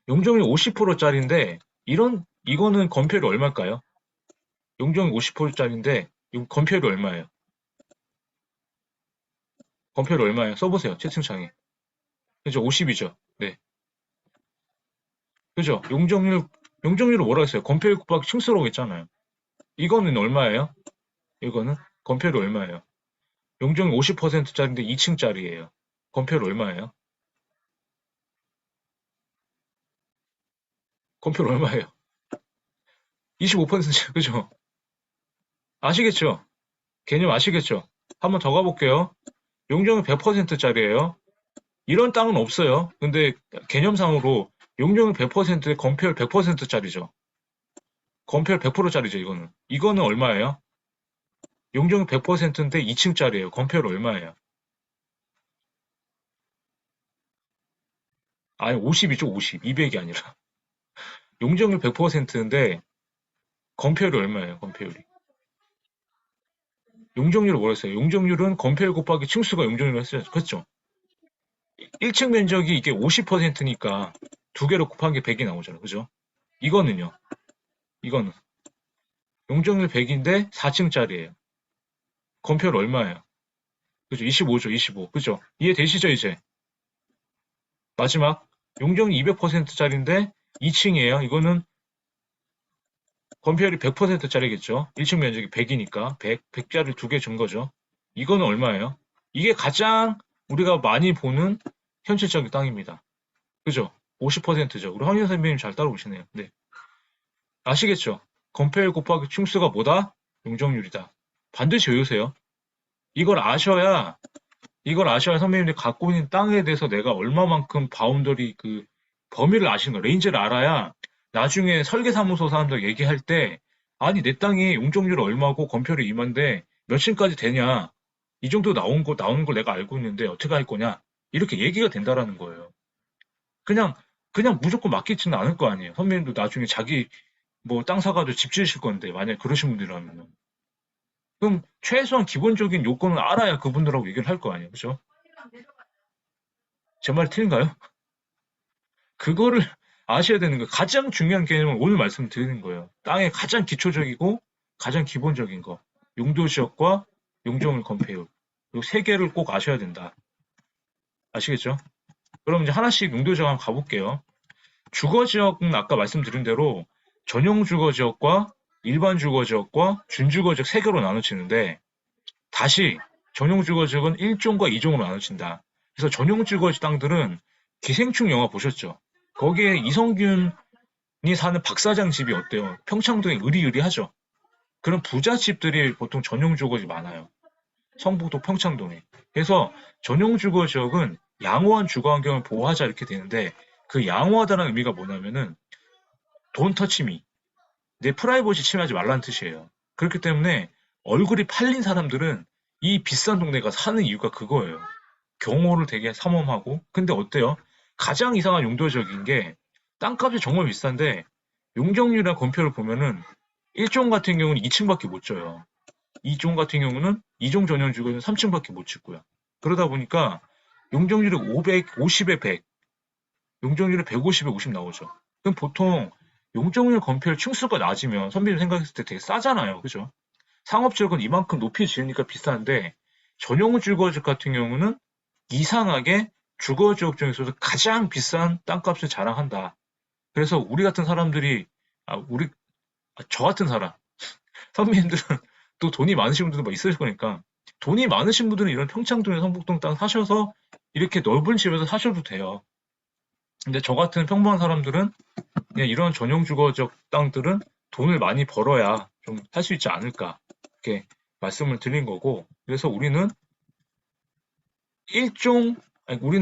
용적률 50%짜리인데, 이거는 건폐율이 얼마일까요? 용적률 50%짜리인데, 건폐율이 얼마예요? 건폐율 얼마예요? 써보세요, 채팅창에. 그죠? 50이죠? 네. 그죠? 용적률을 뭐라 했어요? 건폐율 곱하기 층수라고 했잖아요. 이거는 얼마예요? 이거는? 건폐율이 얼마예요? 용적률 50%짜리인데 2층짜리예요. 건폐율 얼마예요? 건폐율 얼마예요? 25%죠? 그죠? 아시겠죠? 개념 아시겠죠? 한번 더 가볼게요. 용적률 100%짜리예요. 이런 땅은 없어요. 근데 개념상으로 용적률 100%에 건폐율 100%짜리죠. 건폐율 100%짜리죠, 이거는. 이거는 얼마예요? 용적률 100%인데 2층짜리예요. 건폐율 얼마예요? 아니, 50이죠, 50. 200이 아니라. 용적률 100%인데 건폐율이 얼마예요, 건폐율이? 용적률을 뭐라 했어요? 용적률은 건폐율 곱하기 층수가 용적률을 했어요. 그렇죠? 1층 면적이 이게 50%니까 두 개로 곱한 게 100이 나오잖아요. 그죠? 이거는요. 이거는 용적률 100인데 4층짜리예요. 건폐율 얼마예요? 그죠? 25죠, 25. 그죠? 이해되시죠, 이제? 마지막 용적률 200%짜리인데 2층이에요. 이거는 건폐율이 100%짜리겠죠. 1층 면적이 100이니까 100짜리 두 개 준 거죠. 이거는 얼마예요? 이게 가장 우리가 많이 보는 현실적인 땅입니다. 그죠? 50%죠. 우리 황현 선배님 잘 따라오시네요. 네. 아시겠죠? 건폐율 곱하기 층수가 뭐다? 용적률이다. 반드시 외우세요. 이걸 아셔야, 이걸 아셔야 선배님들이 갖고 있는 땅에 대해서 내가 얼마만큼 바운더리 그 범위를 아시는 거, 레인지를 알아야 나중에 설계사무소 사람들 얘기할 때, 아니, 내 땅이 용적률이 얼마고 건폐율이 이만데 몇 층까지 되냐? 이 정도 나오는 걸 내가 알고 있는데 어떻게 할 거냐? 이렇게 얘기가 된다라는 거예요. 그냥, 그냥 무조건 맡기지는 않을 거 아니에요. 선배님도 나중에 자기 뭐 땅 사가지고 집 지으실 건데, 만약에 그러신 분들이라면. 그럼 최소한 기본적인 요건을 알아야 그분들하고 얘기를 할 거 아니에요. 그죠? 제 말이 틀린가요? 그거를 아셔야 되는 거예요. 가장 중요한 개념을 오늘 말씀드리는 거예요. 땅의 가장 기초적이고 가장 기본적인 거. 용도 지역과 용적률 건폐율. 이 세 개를 꼭 아셔야 된다. 아시겠죠? 그럼 이제 하나씩 용도 지역 한번 가볼게요. 주거 지역은 아까 말씀드린 대로 전용 주거 지역과 일반 주거 지역과 준주거 지역 세 개로 나눠지는데 다시 전용 주거 지역은 1종과 2종으로 나눠진다. 그래서 전용 주거 땅들은 기생충 영화 보셨죠? 거기에 이성균이 사는 박사장 집이 어때요? 평창동에 으리으리하죠. 그런 부잣집들이 보통 전용 주거지 많아요. 성북도 평창동에. 그래서 전용 주거 지역은 양호한 주거 환경을 보호하자 이렇게 되는데 그 양호하다는 의미가 뭐냐면은 돈 터치미, 내 프라이버시 침해하지 말라는 뜻이에요. 그렇기 때문에 얼굴이 팔린 사람들은 이 비싼 동네 가서 사는 이유가 그거예요. 경호를 되게 삼엄하고. 근데 어때요? 가장 이상한 용도적인 게 땅값이 정말 비싼데 용적률이나 건폐율을 보면은 1종 같은 경우는 2층밖에 못 줘요. 2종 같은 경우는 2종 전용 주거는 3층밖에 못 짓고요. 그러다 보니까 용적률이 500, 50에 100, 용적률이 150에 50 나오죠. 그럼 보통 용적률 건폐율 층수가 낮으면 선비님 생각했을 때 되게 싸잖아요. 그죠? 상업지역은 이만큼 높이 지으니까 비싼데 전용 주거지역 같은 경우는 이상하게 주거지역 중에서도 가장 비싼 땅값을 자랑한다. 그래서 우리 같은 사람들이 저 같은 사람 선배님들은 또 돈이 많으신 분들도 막 있을 거니까 돈이 많으신 분들은 이런 평창동에 성북동 땅 사셔서 이렇게 넓은 집에서 사셔도 돼요. 근데 저 같은 평범한 사람들은 그냥 이런 전용 주거적 땅들은 돈을 많이 벌어야 좀 살 수 있지 않을까 이렇게 말씀을 드린 거고 그래서 우리는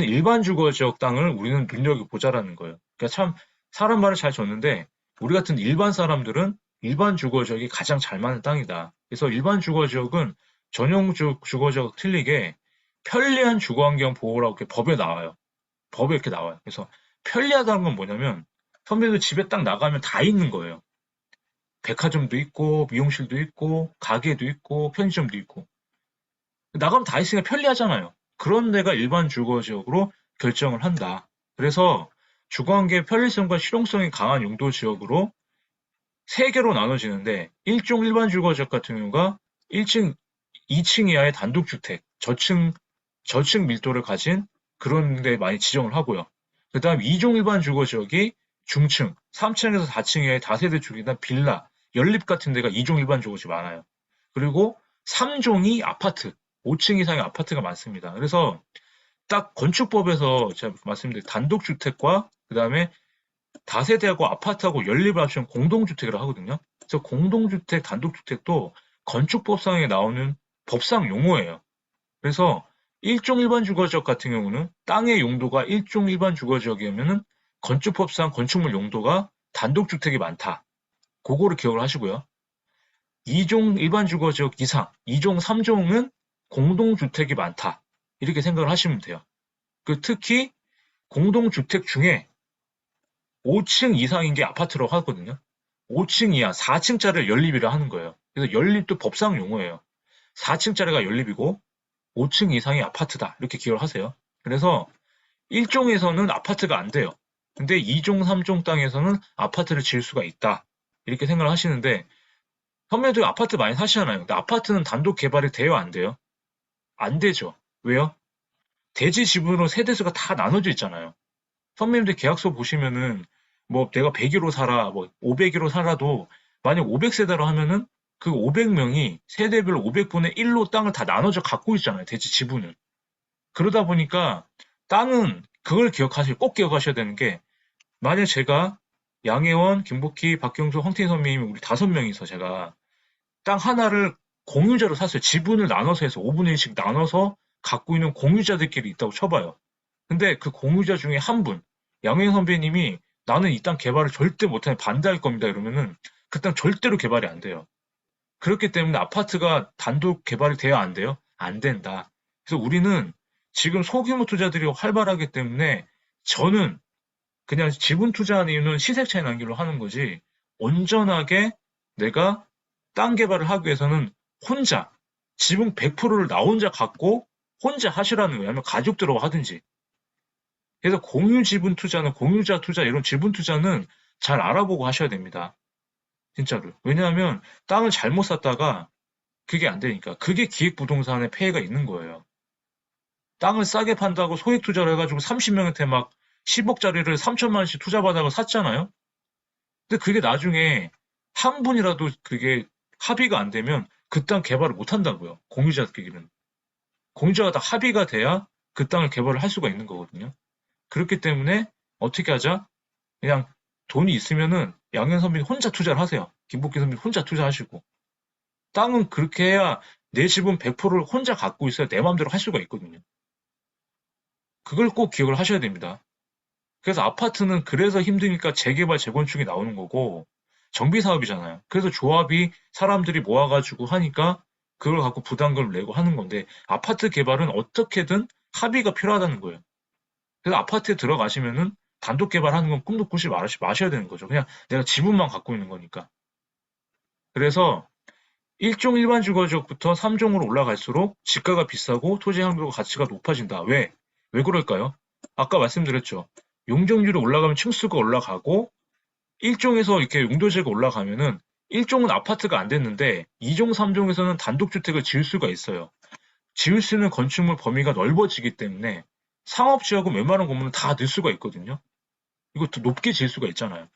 일반 주거지역 땅을 우리는 눈여겨보자라는 거예요. 그러니까 참 사람 말을 잘 줬는데 우리 같은 일반 사람들은 일반 주거지역이 가장 잘 맞는 땅이다. 그래서 일반 주거지역은 전용 주거지역 틀리게 편리한 주거환경 보호라고 이렇게 법에 나와요. 법에 이렇게 나와요. 그래서 편리하다는 건 뭐냐면 선배들 집에 딱 나가면 다 있는 거예요. 백화점도 있고 미용실도 있고 가게도 있고 편의점도 있고 나가면 다 있으니까 편리하잖아요. 그런 데가 일반 주거지역으로 결정을 한다. 그래서 주거환경의 편리성과 실용성이 강한 용도 지역으로 세 개로 나눠지는데 1종 일반 주거지역 같은 경우가 1층, 2층 이하의 단독주택, 저층 밀도를 가진 그런 데 많이 지정을 하고요. 그 다음 2종 일반 주거지역이 중층, 3층에서 4층 이하의 다세대 주기나 빌라, 연립 같은 데가 2종 일반 주거지 많아요. 그리고 3종이 아파트, 5층 이상의 아파트가 많습니다. 그래서 딱 건축법에서 제가 말씀드린 단독주택과 그 다음에 다세대하고 아파트하고 연립을 합치면 공동주택이라고 하거든요. 그래서 공동주택, 단독주택도 건축법상에 나오는 법상 용어예요. 그래서 일종 일반 주거지역 같은 경우는 땅의 용도가 일종 일반 주거지역이면은 건축법상 건축물 용도가 단독주택이 많다. 그거를 기억을 하시고요. 2종 일반 주거지역 이상, 2종, 3종은 공동주택이 많다. 이렇게 생각을 하시면 돼요. 특히 공동주택 중에 5층 이상인 게 아파트라고 하거든요. 5층 이하, 4층짜리를 연립이라 하는 거예요. 그래서 연립도 법상 용어예요. 4층짜리가 연립이고 5층 이상이 아파트다. 이렇게 기억을 하세요. 그래서 1종에서는 아파트가 안 돼요. 근데 2종, 3종 땅에서는 아파트를 지을 수가 있다. 이렇게 생각을 하시는데 선배들 아파트 많이 사시잖아요. 근데 아파트는 단독 개발이 돼요, 안 돼요? 안 되죠. 왜요? 대지 지분으로 세대수가 다 나눠져 있잖아요. 선배님들 계약서 보시면은 뭐 내가 100일로 살아, 뭐 500일로 살아도 만약 500세대로 하면은 그 500명이 세대별로 500분의 1로 땅을 다 나눠져 갖고 있잖아요. 대지 지분을. 그러다 보니까 땅은 그걸 꼭 기억하셔야 되는 게 만약 제가 양혜원, 김복희, 박경수, 황태희 선배님 우리 5명이서 제가 땅 하나를 공유자로 샀어요. 지분을 나눠서 해서 5분의 1씩 나눠서 갖고 있는 공유자들끼리 있다고 쳐봐요. 근데 그 공유자 중에 한 분, 양현 선배님이 나는 이 땅 개발을 절대 못하는 반대할 겁니다. 이러면은 그 땅 절대로 개발이 안 돼요. 그렇기 때문에 아파트가 단독 개발이 돼야 안 돼요? 안 된다. 그래서 우리는 지금 소규모 투자들이 활발하기 때문에 저는 그냥 지분 투자하는 이유는 시세 차이 나기로 하는 거지 온전하게 내가 땅 개발을 하기 위해서는 혼자 지분 100%를 나 혼자 갖고 혼자 하시라는 거예요. 아니면 가족들하고 하든지. 그래서 공유 지분 투자는 공유자 투자 이런 지분 투자는 잘 알아보고 하셔야 됩니다. 진짜로. 왜냐하면 땅을 잘못 샀다가 그게 안 되니까. 그게 기획부동산의 폐해가 있는 거예요. 땅을 싸게 판다고 소액 투자를 해가지고 30명한테 막 10억짜리를 3천만 원씩 투자받아서 샀잖아요. 근데 그게 나중에 한 분이라도 그게 합의가 안 되면 그 땅 개발을 못 한다고요. 공유자끼리는. 공유자가 다 합의가 돼야 그 땅을 개발을 할 수가 있는 거거든요. 그렇기 때문에 어떻게 하자? 그냥 돈이 있으면은 양현 선배님 혼자 투자를 하세요. 김복기 선배님 혼자 투자하시고. 땅은 그렇게 해야 내 지분 100%를 혼자 갖고 있어야 내 마음대로 할 수가 있거든요. 그걸 꼭 기억을 하셔야 됩니다. 그래서 아파트는 그래서 힘드니까 재개발, 재건축이 나오는 거고 정비 사업이잖아요. 그래서 조합이 사람들이 모아가지고 하니까 그걸 갖고 부담금을 내고 하는 건데 아파트 개발은 어떻게든 합의가 필요하다는 거예요. 그래서 아파트에 들어가시면은 단독 개발하는 건 꿈도 꾸지 마셔야 되는 거죠. 그냥 내가 지분만 갖고 있는 거니까. 그래서 1종 일반 주거지역부터 3종으로 올라갈수록 지가가 비싸고 토지 향후가 가치가 높아진다. 왜? 왜 그럴까요? 아까 말씀드렸죠. 용적률이 올라가면 층수가 올라가고 1종에서 이렇게 용도제가 올라가면은 1종은 아파트가 안 됐는데 2종, 3종에서는 단독주택을 지을 수가 있어요. 지을 수 있는 건축물 범위가 넓어지기 때문에 상업지역은 웬만한 건물은 다 넣을 수가 있거든요. 이거 더 높게 지을 수가 있잖아요.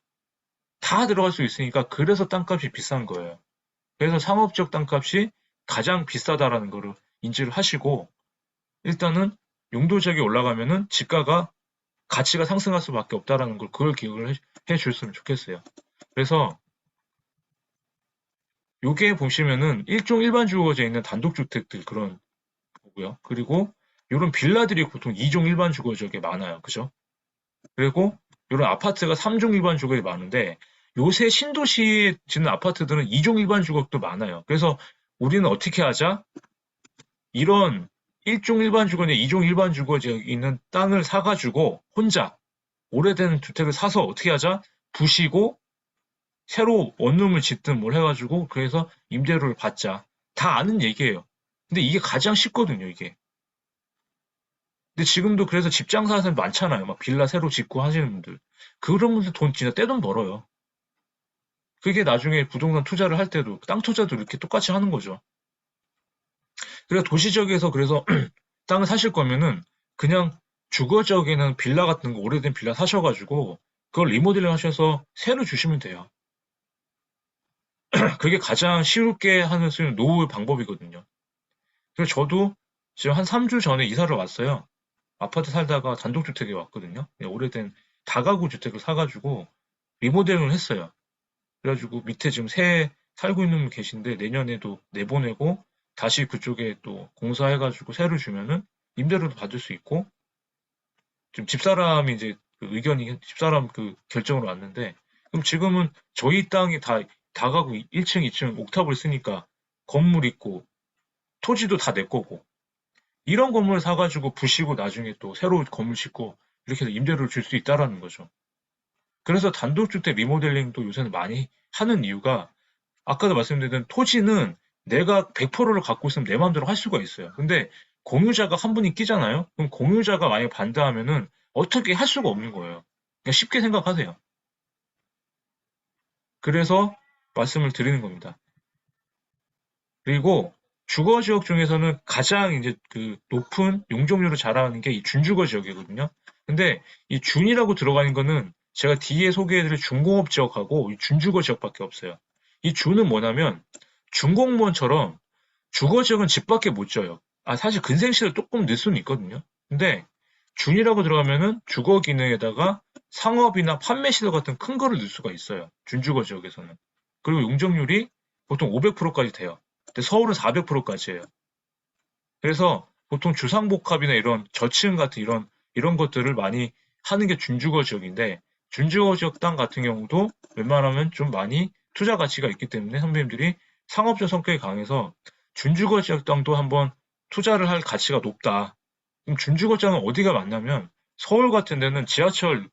다 들어갈 수 있으니까 그래서 땅값이 비싼 거예요. 그래서 상업지역 땅값이 가장 비싸다라는 거를 인지를 하시고 일단은 용도지역이 올라가면은 지가가 가치가 상승할 수밖에 없다라는 걸 그걸 기억을 해 주셨으면 좋겠어요. 그래서 요게 보시면은 일종 일반 주거지에 있는 단독주택들 그런 거고요. 그리고 요런 빌라들이 보통 2종 일반 주거지역에 많아요. 그죠? 그리고 요런 아파트가 3종 일반 주거에 많은데 요새 신도시에 짓는 아파트들은 2종 일반 주거도 많아요. 그래서 우리는 어떻게 하자? 이런 1종 일반 주거나 2종 일반 주거지역에 있는 땅을 사가지고 혼자 오래된 주택을 사서 어떻게 하자? 부시고 새로 원룸을 짓든 뭘 해가지고 그래서 임대료를 받자. 다 아는 얘기예요. 근데 이게 가장 쉽거든요, 이게. 근데 지금도 그래서 집 장사하는 사람 많잖아요. 막 빌라 새로 짓고 하시는 분들. 그런 분들 돈 진짜 떼돈 벌어요. 그게 나중에 부동산 투자를 할 때도 땅 투자도 이렇게 똑같이 하는 거죠. 그래서 도시적에서 그래서 땅을 사실 거면은 그냥 주거 지역에는 빌라 같은 거 오래된 빌라 사셔가지고 그걸 리모델링 하셔서 새로 주시면 돼요. 그게 가장 쉽게 하는 수 있는 노후의 방법이거든요. 그래서 저도 지금 한 3주 전에 이사를 왔어요. 아파트 살다가 단독주택에 왔거든요. 오래된 다가구 주택을 사가지고 리모델링을 했어요. 그래가지고 밑에 지금 새 살고 있는 분 계신데 내년에도 내보내고 다시 그쪽에 또 공사해가지고 새로 주면은 임대료도 받을 수 있고, 지금 집사람이 이제 그 의견이 집사람 그 결정으로 왔는데, 그럼 지금은 저희 땅이 다 가고 1층, 2층 옥탑을 쓰니까 건물 있고 토지도 다 내 거고, 이런 건물 사가지고 부시고 나중에 또 새로 건물 짓고 이렇게 해서 임대료를 줄 수 있다라는 거죠. 그래서 단독주택 리모델링도 요새는 많이 하는 이유가, 아까도 말씀드린 토지는 내가 100%를 갖고 있으면 내 마음대로 할 수가 있어요. 근데 공유자가 한 분이 끼잖아요? 그럼 공유자가 만약에 반대하면은 어떻게 할 수가 없는 거예요. 그냥 쉽게 생각하세요. 그래서 말씀을 드리는 겁니다. 그리고 주거 지역 중에서는 가장 이제 그 높은 용적률을 자랑하는 게 이 준주거 지역이거든요. 근데 이 준이라고 들어가는 거는 제가 뒤에 소개해드릴 준공업 지역하고 이 준주거 지역밖에 없어요. 이 준은 뭐냐면 준공무원처럼 주거 지역은 집밖에 못 져요. 아, 사실 근생시를 조금 넣을 수는 있거든요. 근데 준이라고 들어가면은 주거 기능에다가 상업이나 판매 시설 같은 큰 거를 넣을 수가 있어요. 준주거 지역에서는. 그리고 용적률이 보통 500%까지 돼요. 근데 서울은 400%까지예요. 그래서 보통 주상복합이나 이런 저층 같은 이런 것들을 많이 하는 게 준주거 지역인데, 준주거 지역 땅 같은 경우도 웬만하면 좀 많이 투자 가치가 있기 때문에 선배님들이 상업적 성격이 강해서 준주거 지역 땅도 한번 투자를 할 가치가 높다. 그럼 준주거 땅은 어디가 많냐면 서울 같은 데는 지하철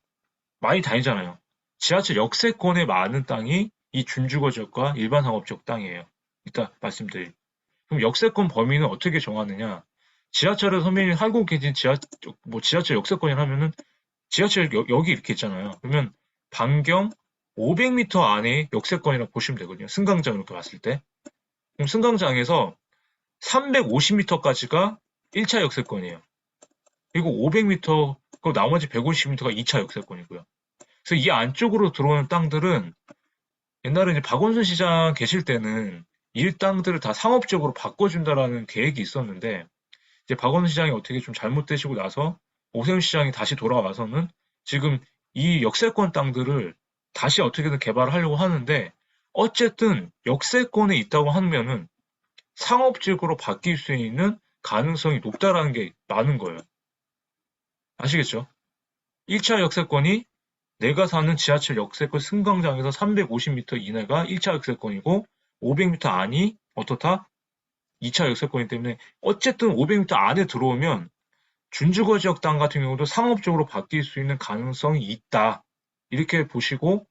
많이 다니잖아요. 지하철 역세권에 많은 땅이 이 준주거 지역과 일반 상업 지역 땅이에요. 이따 말씀드릴. 그럼 역세권 범위는 어떻게 정하느냐? 지하철을 선배님이 살고 계신 지하철 역세권이라 하면은 지하철 여기 이렇게 있잖아요. 그러면 반경 500m 안에 역세권이라고 보시면 되거든요. 승강장 이렇게 봤을 때. 그럼 승강장에서 350m까지가 1차 역세권이에요. 그리고 500m, 그리고 나머지 150m가 2차 역세권이고요. 그래서 이 안쪽으로 들어오는 땅들은 옛날에 이제 박원순 시장 계실 때는 이 땅들을 다 상업적으로 바꿔준다라는 계획이 있었는데, 이제 박원순 시장이 어떻게 좀 잘못되시고 나서 오세훈 시장이 다시 돌아와서는 지금 이 역세권 땅들을 다시 어떻게든 개발을 하려고 하는데, 어쨌든 역세권에 있다고 하면은 상업지역으로 바뀔 수 있는 가능성이 높다라는 게 많은 거예요. 아시겠죠? 1차 역세권이 내가 사는 지하철 역세권 승강장에서 350m 이내가 1차 역세권이고 500m 안이 어떻다? 2차 역세권이기 때문에 어쨌든 500m 안에 들어오면 준주거 지역 땅 같은 경우도 상업적으로 바뀔 수 있는 가능성이 있다. 이렇게 보시고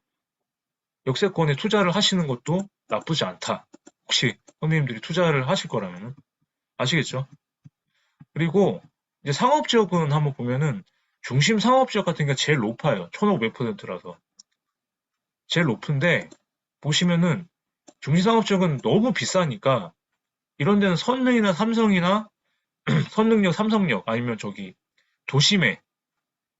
역세권에 투자를 하시는 것도 나쁘지 않다. 혹시 선생님들이 투자를 하실 거라면 아시겠죠? 그리고 이제 상업지역은 한번 보면은 중심 상업지역 같은 게 제일 높아요. 1500%라서. 제일 높은데 보시면은 중시상업지역은 너무 비싸니까 이런 데는 선능이나 삼성이나 선능역, 삼성역 아니면 저기 도심에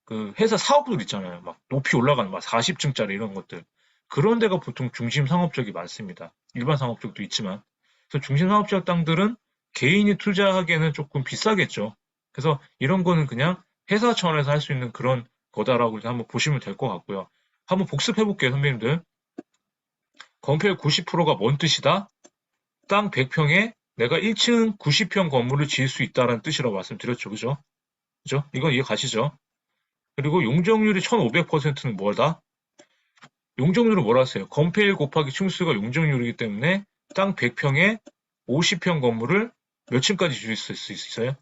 그 회사 사업들 있잖아요. 막 높이 올라가는 막 40층짜리 이런 것들. 그런 데가 보통 중심 상업지역이 많습니다. 일반 상업지역도 있지만. 그래서 중심 상업지역 땅들은 개인이 투자하기에는 조금 비싸겠죠. 그래서 이런 거는 그냥 회사 차원에서 할 수 있는 그런 거다라고 한번 보시면 될 것 같고요. 한번 복습해 볼게요, 선배님들. 건폐율 90%가 뭔 뜻이다? 땅 100평에 내가 1층 90평 건물을 지을 수 있다는 뜻이라고 말씀드렸죠. 그죠? 그죠? 이건 이해 가시죠? 그리고 용적률이 1500%는 뭐다? 용적률은 뭐라 했어요? 건폐율 곱하기 층수가 용적률이기 때문에 땅 100평에 50평 건물을 몇 층까지 지을 수 있어요?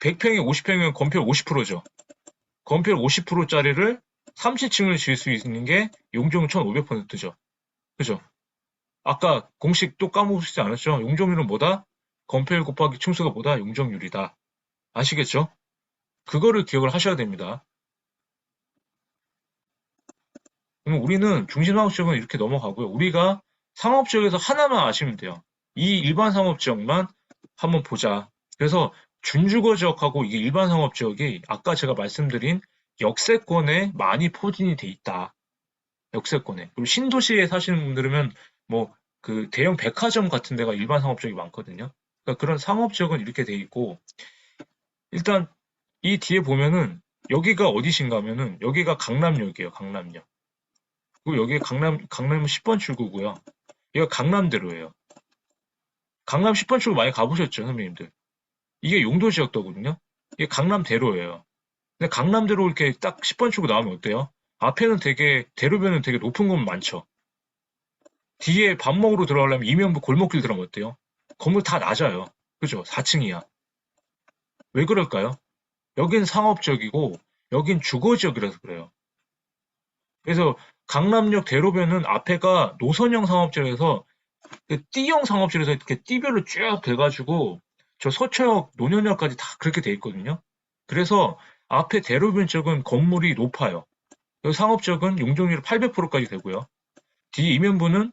100평에 50평이면 건폐율 50%죠. 건폐율 50%짜리를 30층을 지을 수 있는 게 용적률 1500%죠. 그죠? 아까 공식 또 까먹으시지 않았죠? 용적률은 뭐다? 건폐율 곱하기 층수가 뭐다? 용적률이다. 아시겠죠? 그거를 기억을 하셔야 됩니다. 그럼 우리는 중심상업지역은 이렇게 넘어가고요. 우리가 상업지역에서 하나만 아시면 돼요. 이 일반 상업지역만 한번 보자. 그래서 준주거 지역하고 이게 일반 상업지역이 아까 제가 말씀드린 역세권에 많이 포진이 돼 있다. 역세권에. 그리고 신도시에 사시는 분들은 뭐 그 대형 백화점 같은 데가 일반 상업지역이 많거든요. 그러니까 그런 상업지역은 이렇게 돼 있고, 일단 이 뒤에 보면은 여기가 어디신가 하면은 여기가 강남역이에요. 강남역. 그리고 여기 강남 10번 출구고요. 여기가 강남대로예요. 강남 10번 출구 많이 가보셨죠, 선배님들? 이게 용도 지역도거든요. 이게 강남대로예요. 근데 강남대로 이렇게 딱 10번 치고 나오면 어때요? 앞에는 되게, 대로변은 되게 높은 건물 많죠. 뒤에 밥 먹으러 들어가려면 이면부 골목길 들어가면 어때요? 건물 다 낮아요. 그죠? 4층이야. 왜 그럴까요? 여긴 상업적이고, 여긴 주거지역이라서 그래요. 그래서 강남역 대로변은 앞에가 노선형 상업지에서 그 D형 상업지에서 이렇게 D별로 쭉 돼가지고 저 서초역, 논현역까지 다 그렇게 돼 있거든요. 그래서 앞에 대로변 쪽은 건물이 높아요. 그리고 상업적은 용적률 800%까지 되고요. 뒤 이면부는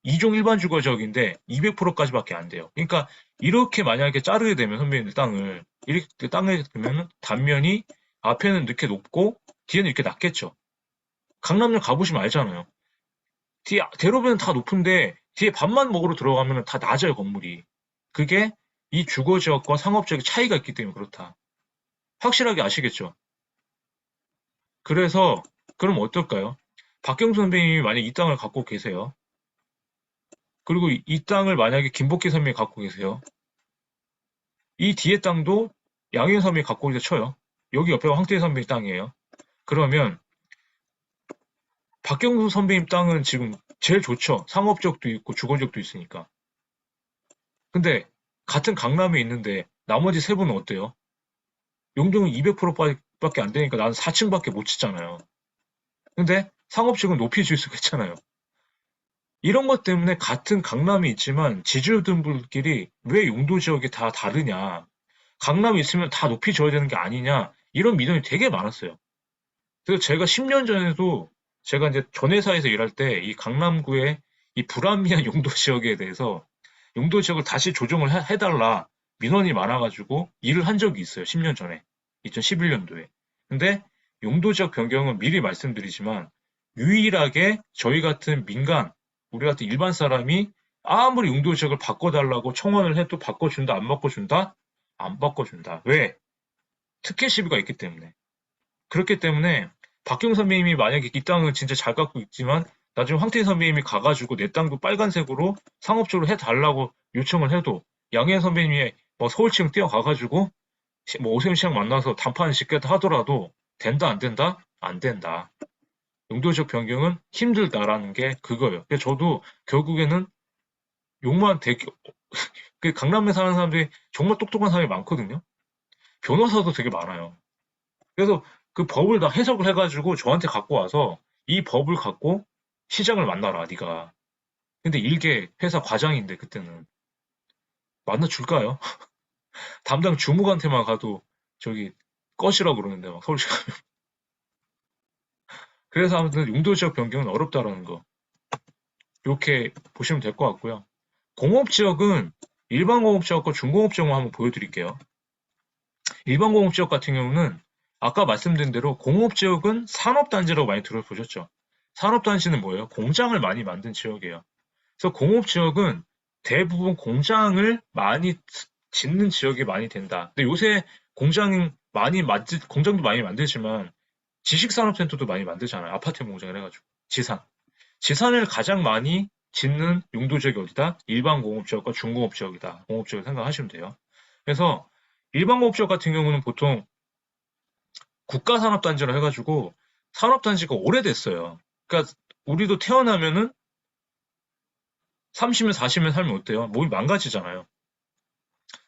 이종 일반 주거지역인데 200%까지밖에 안 돼요. 그러니까 이렇게 만약에 자르게 되면 선배님들 땅을 이렇게 땅을 되면 단면이 앞에는 이렇게 높고 뒤에는 이렇게 낮겠죠. 강남역 가보시면 알잖아요. 뒤에 대로변은 다 높은데 뒤에 밥만 먹으러 들어가면 다 낮아요 건물이. 그게 이 주거지역과 상업지역의 차이가 있기 때문에 그렇다. 확실하게 아시겠죠? 그래서 그럼 어떨까요? 박경수 선배님이 만약 이 땅을 갖고 계세요. 그리고 이 땅을 만약에 김복희 선배님이 갖고 계세요. 이 뒤에 땅도 양현 선배님이 갖고 있다 쳐요. 여기 옆에가 황태희 선배님 땅이에요. 그러면 박경수 선배님 땅은 지금 제일 좋죠. 상업지역도 있고 주거지역도 있으니까. 근데 같은 강남에 있는데 나머지 세 분은 어때요? 용적은 200%밖에 안 되니까 나는 4층밖에 못 짓잖아요. 근데 상업지역은 높이 질 수가 있잖아요. 이런 것 때문에 같은 강남이 있지만 지주분들끼리 왜 용도 지역이 다 다르냐. 강남이 있으면 다 높이 져야 되는 게 아니냐. 이런 민원이 되게 많았어요. 그래서 제가 10년 전에도 제가 이제 전 회사에서 일할 때 이 강남구의 이 불합리한 용도 지역에 대해서 용도 지역을 다시 조정을 해달라 민원이 많아가지고 일을 한 적이 있어요. 10년 전에. 2011년도에. 근데 용도 지역 변경은 미리 말씀드리지만 유일하게 저희 같은 민간, 우리 같은 일반 사람이 아무리 용도 지역을 바꿔달라고 청원을 해도 바꿔준다, 안 바꿔준다? 안 바꿔준다. 왜? 특혜 시비가 있기 때문에. 그렇기 때문에 박경 선배님이 만약에 이 땅을 진짜 잘 갖고 있지만 나중에 황태희 선배님이 가가지고 내 땅도 빨간색으로 상업적으로 해달라고 요청을 해도 양현 선배님이 뭐 서울시청 뛰어가가지고 뭐 오세훈 시장 만나서談判을 짓겠다 하더라도 된다 안 된다? 안 된다. 용도적 변경은 힘들다라는 게 그거예요. 그래서 저도 결국에는 욕만 되게 그 강남에 사는 사람들이 정말 똑똑한 사람이 많거든요. 변호사도 되게 많아요. 그래서 그 법을 다 해석을 해가지고 저한테 갖고 와서 이 법을 갖고 시장을 만나라, 네가. 근데 일개 회사 과장인데 그때는 만나 줄까요? 담당 주무관한테만 가도 저기 꺼시라고 그러는데 막 서울시 가면. 그래서 아무튼 용도 지역 변경은 어렵다라는 거 이렇게 보시면 될 것 같고요. 공업 지역은 일반 공업 지역과 중공업 지역만 한번 보여드릴게요. 일반 공업 지역 같은 경우는 아까 말씀드린 대로 공업 지역은 산업단지라고 많이 들어보셨죠? 산업단지는 뭐예요? 공장을 많이 만든 지역이에요. 그래서 공업 지역은 대부분 공장을 많이 짓는 지역이 많이 된다. 근데 요새 공장도 많이 만들지만 지식산업센터도 많이 만들잖아요. 아파트 공장을 해가지고. 지산. 지산을 가장 많이 짓는 용도 지역이 어디다? 일반 공업 지역과 중공업 지역이다. 공업 지역을 생각하시면 돼요. 그래서 일반 공업 지역 같은 경우는 보통 국가산업단지로 해가지고 산업단지가 오래됐어요. 그러니까 우리도 태어나면은 30년, 40년 살면 어때요? 몸이 망가지잖아요.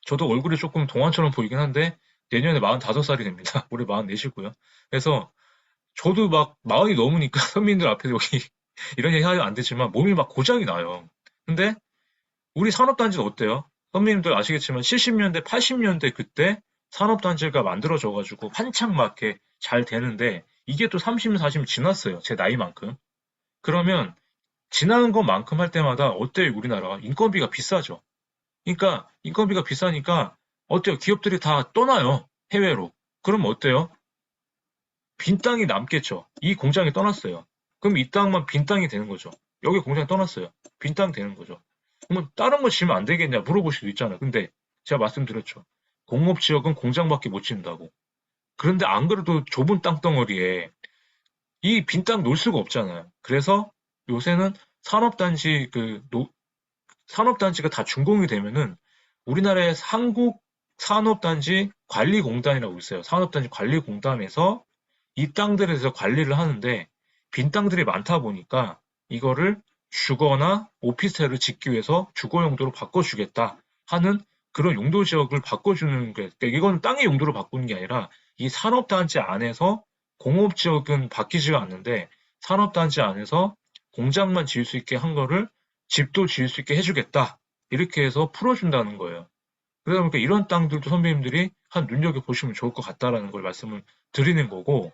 저도 얼굴이 조금 동안처럼 보이긴 한데 내년에 45살이 됩니다. 올해 44시고요. 그래서 저도 막 마흔이 넘으니까 선민들 앞에서 여기 이런 얘기 하면 안 되지만 몸이 막 고장이 나요. 근데 우리 산업단지는 어때요? 선배님들 아시겠지만 70년대, 80년대 그때 산업단지가 만들어져가지고 한창 막 이렇게 잘 되는데 이게 또 30년, 40년 지났어요. 제 나이만큼. 그러면 지나는 것만큼 할 때마다 어때요, 우리나라가? 인건비가 비싸죠. 그러니까 인건비가 비싸니까 어때요? 기업들이 다 떠나요. 해외로. 그럼 어때요? 빈 땅이 남겠죠. 이 공장이 떠났어요. 그럼 이 땅만 빈 땅이 되는 거죠. 여기 공장이 떠났어요. 빈 땅 되는 거죠. 그러면 다른 거 지으면 안 되겠냐 물어볼 수도 있잖아요. 근데 제가 말씀드렸죠. 공업 지역은 공장밖에 못 짓는다고. 그런데 안 그래도 좁은 땅덩어리에 이 빈 땅 놓을 수가 없잖아요. 그래서 요새는 산업단지 산업단지가 다 준공이 되면은 우리나라의 한국 산업단지 관리공단이라고 있어요. 산업단지 관리공단에서 이 땅들에 대해서 관리를 하는데 빈 땅들이 많다 보니까 이거를 주거나 오피스텔을 짓기 위해서 주거 용도로 바꿔주겠다 하는 그런 용도 지역을 바꿔주는 게, 그러니까 이건 땅의 용도로 바꾸는 게 아니라 이 산업단지 안에서 공업지역은 바뀌지가 않는데 산업단지 안에서 공장만 지을 수 있게 한 거를 집도 지을 수 있게 해주겠다. 이렇게 해서 풀어준다는 거예요. 그러다 보니까 이런 땅들도 선배님들이 한 눈여겨보시면 좋을 것 같다라는 걸 말씀을 드리는 거고,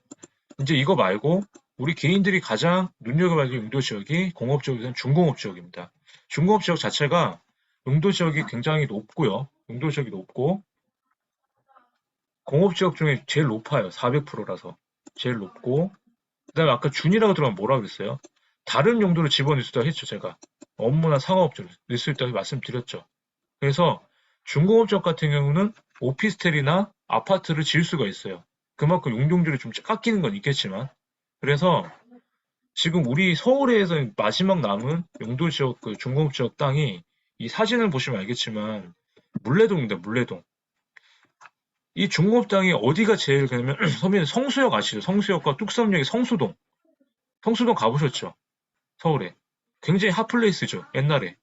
이제 이거 말고 우리 개인들이 가장 눈여겨봐야 될 용도 지역이 공업 지역에서는 중공업 지역입니다. 중공업 지역 자체가 용도 지역이 굉장히 높고요. 용도 지역이 높고 공업 지역 중에 제일 높아요. 400%라서 제일 높고, 그다음에 아까 준이라고 들어가면 뭐라 그랬어요? 다른 용도로 집어넣을 수 있다고 했죠, 제가. 업무나 상업적으로 넣을 수 있다고 말씀드렸죠. 그래서 중공업 지역 같은 경우는 오피스텔이나 아파트를 지을 수가 있어요. 그만큼 용적률이 좀 깎이는 건 있겠지만. 그래서 지금 우리 서울에서 마지막 남은 용도 지역, 그 중공업 지역 땅이 이 사진을 보시면 알겠지만 물레동입니다, 물레동. 이 중공업 땅이 어디가 제일 그러면 선배님 성수역 아시죠? 성수역과 뚝섬역의 성수동. 성수동 가보셨죠? 서울에. 굉장히 핫플레이스죠, 옛날에.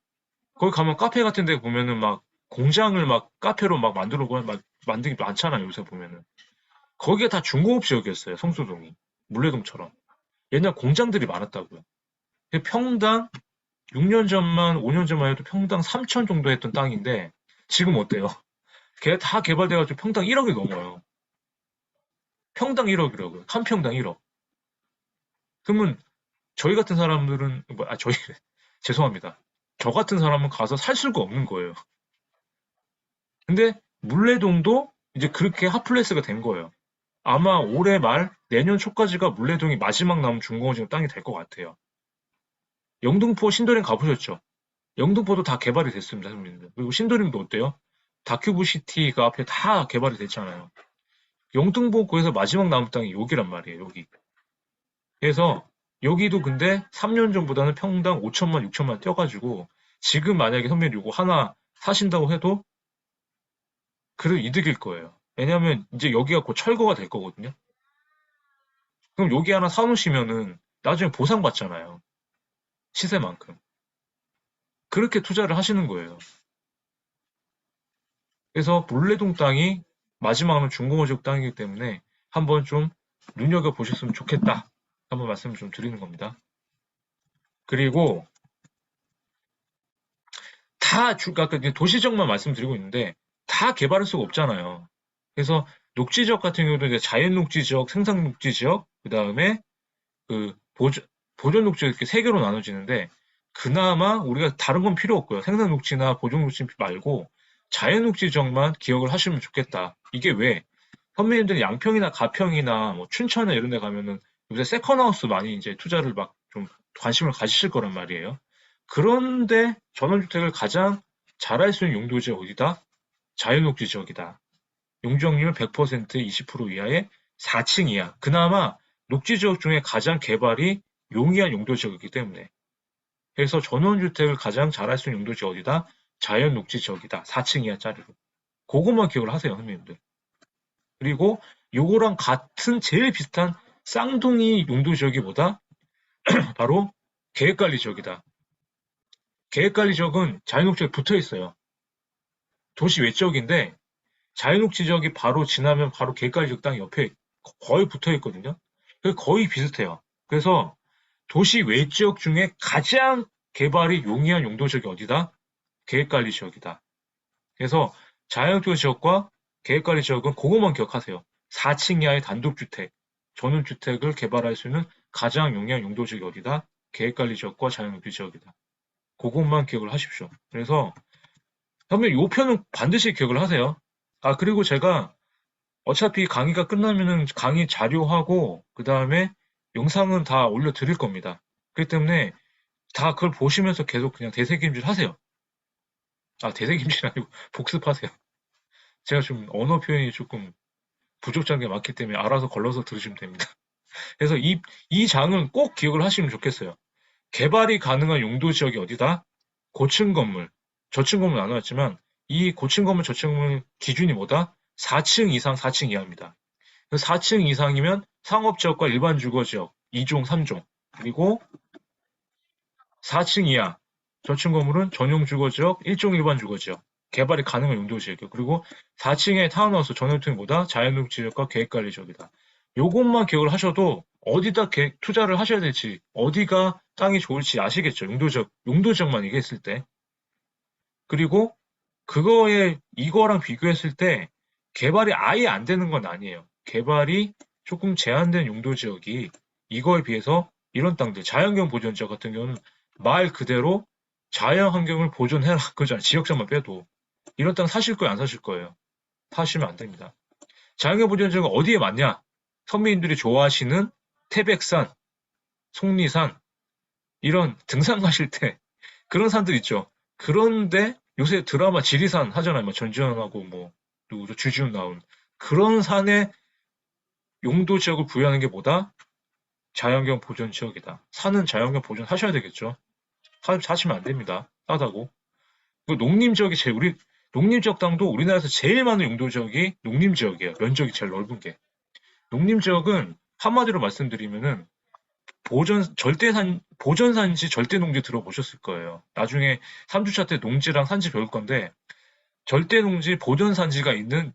거기 가면 카페 같은 데 보면은 막 공장을 막 카페로 막 막 만든 게 많잖아요, 요새 보면은. 거기가 다 중공업 지역이었어요, 성수동이. 물레동처럼. 옛날 공장들이 많았다고요. 평당 6년 전만, 5년 전만 해도 평당 3천 정도 했던 땅인데, 지금 어때요? 걔 다 개발돼가지고 평당 1억이 넘어요. 평당 1억이라고요. 한 평당 1억. 그러면 저희 같은 사람들은, 죄송합니다. 저 같은 사람은 가서 살 수가 없는 거예요. 근데 물레동도 이제 그렇게 핫플레이스가 된 거예요. 아마 올해 말, 내년 초까지가 물레동이 마지막 남은 중공업 땅이 될 것 같아요. 영등포 신도림 가보셨죠? 영등포도 다 개발이 됐습니다, 선생님들. 그리고 신도림도 어때요? 다큐브 시티가 앞에 다 개발이 됐잖아요. 영등포 거에서 마지막 남은 땅이 여기란 말이에요, 여기. 그래서 여기도 근데 3년 전보다는 평당 5천만, 6천만 뛰어가지고 지금 만약에 선배님 이거 하나 사신다고 해도 그래도 이득일 거예요. 왜냐면 이제 여기가 곧 철거가 될 거거든요. 그럼 여기 하나 사놓으시면은 나중에 보상받잖아요. 시세만큼. 그렇게 투자를 하시는 거예요. 그래서 물레동 땅이 마지막은 중공업적 땅이기 때문에 한번 좀 눈여겨보셨으면 좋겠다. 한번 말씀을 좀 드리는 겁니다. 그리고 아까 도시적만 말씀드리고 있는데 다 개발할 수가 없잖아요. 그래서 녹지지역 같은 경우도 이제 자연 녹지지역, 생산 녹지지역, 그 다음에 그 보존 녹지 이렇게 세 개로 나눠지는데 그나마 우리가 다른 건 필요 없고요. 생산 녹지나 보존 녹지 말고 자연 녹지 지역만 기억을 하시면 좋겠다. 이게 왜? 선배님들이 양평이나 가평이나 뭐 춘천이나 이런 데 가면은 요새 세컨하우스 많이 이제 투자를 막 좀 관심을 가지실 거란 말이에요. 그런데 전원주택을 가장 잘할 수 있는 용도지 어디다? 자연녹지 지역이다. 용적률 100% 20% 이하의 4층 이하. 그나마 녹지 지역 중에 가장 개발이 용이한 용도 지역이기 때문에. 그래서 전원주택을 가장 잘할 수 있는 용도지 어디다? 자연 녹지 지역이다. 4층 이하짜리로. 그것만 기억을 하세요, 선생님들. 그리고 요거랑 같은 제일 비슷한 쌍둥이 용도 지역이 뭐다? 바로 계획관리 지역이다. 계획관리 지역은 자연녹지에 붙어 있어요. 도시 외지역인데 자연녹지 지역이 바로 지나면 바로 계획관리 지역 땅 옆에 거의 붙어 있거든요. 거의 비슷해요. 그래서 도시 외지역 중에 가장 개발이 용이한 용도 지역이 어디다? 계획관리 지역이다. 그래서 자연녹지 지역과 계획관리 지역은 그것만 기억하세요. 4층 이하의 단독주택, 전원주택을 개발할 수 있는 가장 용이한 용도 지역이 어디다? 계획관리 지역과 자연녹지 지역이다. 그것만 기억을 하십시오. 그래서 선배님 요 편은 반드시 기억을 하세요. 아 그리고 제가 어차피 강의가 끝나면은 강의 자료하고 그 다음에 영상은 다 올려드릴 겁니다. 그렇기 때문에 다 그걸 보시면서 계속 그냥 대세김질 하세요. 아 대세김질 아니고 복습하세요. 제가 좀 언어 표현이 조금 부족한 게 많기 때문에 알아서 걸러서 들으시면 됩니다. 그래서 이 장은 꼭 기억을 하시면 좋겠어요. 개발이 가능한 용도 지역이 어디다? 고층 건물, 저층 건물 나눠왔지만 이 고층 건물, 저층 건물 기준이 뭐다? 4층 이상, 4층 이하입니다. 4층 이상이면 상업지역과 일반 주거지역 2종, 3종. 그리고 4층 이하, 저층 건물은 전용 주거지역, 1종 일반 주거지역. 개발이 가능한 용도지역이요. 그리고 4층의 타운하우스 전용층보다 자연녹지역과 계획관리지역이다. 요것만 기억을 하셔도 어디다 투자를 하셔야 될지, 어디가 땅이 좋을지 아시겠죠? 용도지역만 얘기했을 때. 그리고 그거에 이거랑 비교했을 때 개발이 아예 안 되는 건 아니에요. 개발이 조금 제한된 용도 지역이 이거에 비해서 이런 땅들, 자연경 보존 지역 같은 경우는 말 그대로 자연 환경을 보존해라. 그잖아요. 지역장만 빼도. 이런 땅 사실 거예요, 안 사실 거예요? 사시면 안 됩니다. 자연경 보존 지역은 어디에 맞냐? 서민들이 좋아하시는 태백산, 속리산, 이런 등산 가실 때 그런 산들 있죠. 그런데 요새 드라마 지리산 하잖아요. 뭐 전지현하고 뭐 누구죠? 주지훈 나온 그런 산에 용도 지역을 부여하는 게 뭐다? 자연경 보존 지역이다. 산은 자연경 보존하셔야 되겠죠. 사시면 안 됩니다. 싸다고. 그 농림 지역이 농림 지역 땅도 우리나라에서 제일 많은 용도 지역이 농림 지역이에요. 면적이 제일 넓은 게. 농림 지역은 한마디로 말씀드리면은 보전산지 절대농지 들어보셨을 거예요. 나중에 3주차 때 농지랑 산지 배울 건데, 절대농지 보전산지가 있는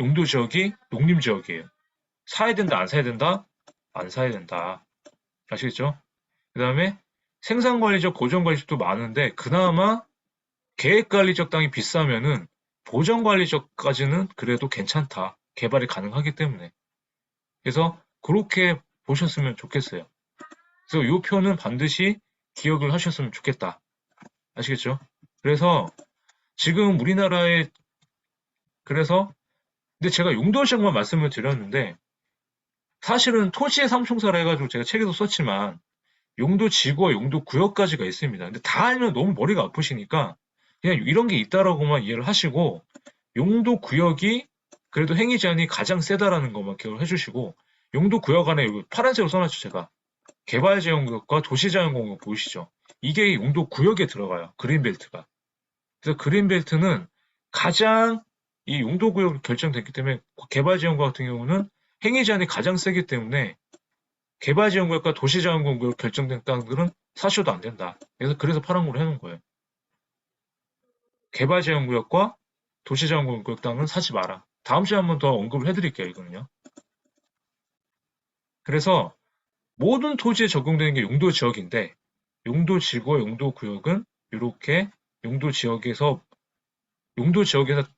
용도 지역이 농림 지역이에요. 사야 된다, 안 사야 된다? 안 사야 된다. 아시겠죠? 그 다음에 생산관리적, 보전관리적도 많은데, 그나마 계획관리적 땅이 비싸면은 보전관리적까지는 그래도 괜찮다. 개발이 가능하기 때문에. 그래서 그렇게 보셨으면 좋겠어요. 그래서 이 표는 반드시 기억을 하셨으면 좋겠다. 아시겠죠? 그래서 지금 우리나라에 그래서 근데 제가 용도지역만 말씀을 드렸는데 사실은 토지의 삼총사라 해가지고 제가 책에도 썼지만 용도지구와 용도구역까지가 있습니다. 근데 다 알면 너무 머리가 아프시니까 그냥 이런 게 있다라고만 이해를 하시고 용도구역이 그래도 행위 제한이 가장 세다라는 것만 기억을 해주시고 용도구역 안에 파란색으로 써놨죠 제가. 개발제한구역과 도시자연공원 보이시죠? 이게 용도구역에 들어가요. 그린벨트가. 그래서 그린벨트는 가장 이 용도구역으로 결정됐기 때문에 개발지원구역 같은 경우는 행위제한이 가장 세기 때문에 개발지원구역과 도시자연공원구역 결정된 땅들은 사셔도 안 된다. 그래서 파란구로 해놓은 거예요. 개발지원구역과 도시자연공원구역 땅은 사지 마라. 다음 주에 한 번 더 언급을 해드릴게요. 이거는요. 그래서 모든 토지에 적용되는 게 용도지역인데 용도지구와 용도구역은 이렇게 용도지역에서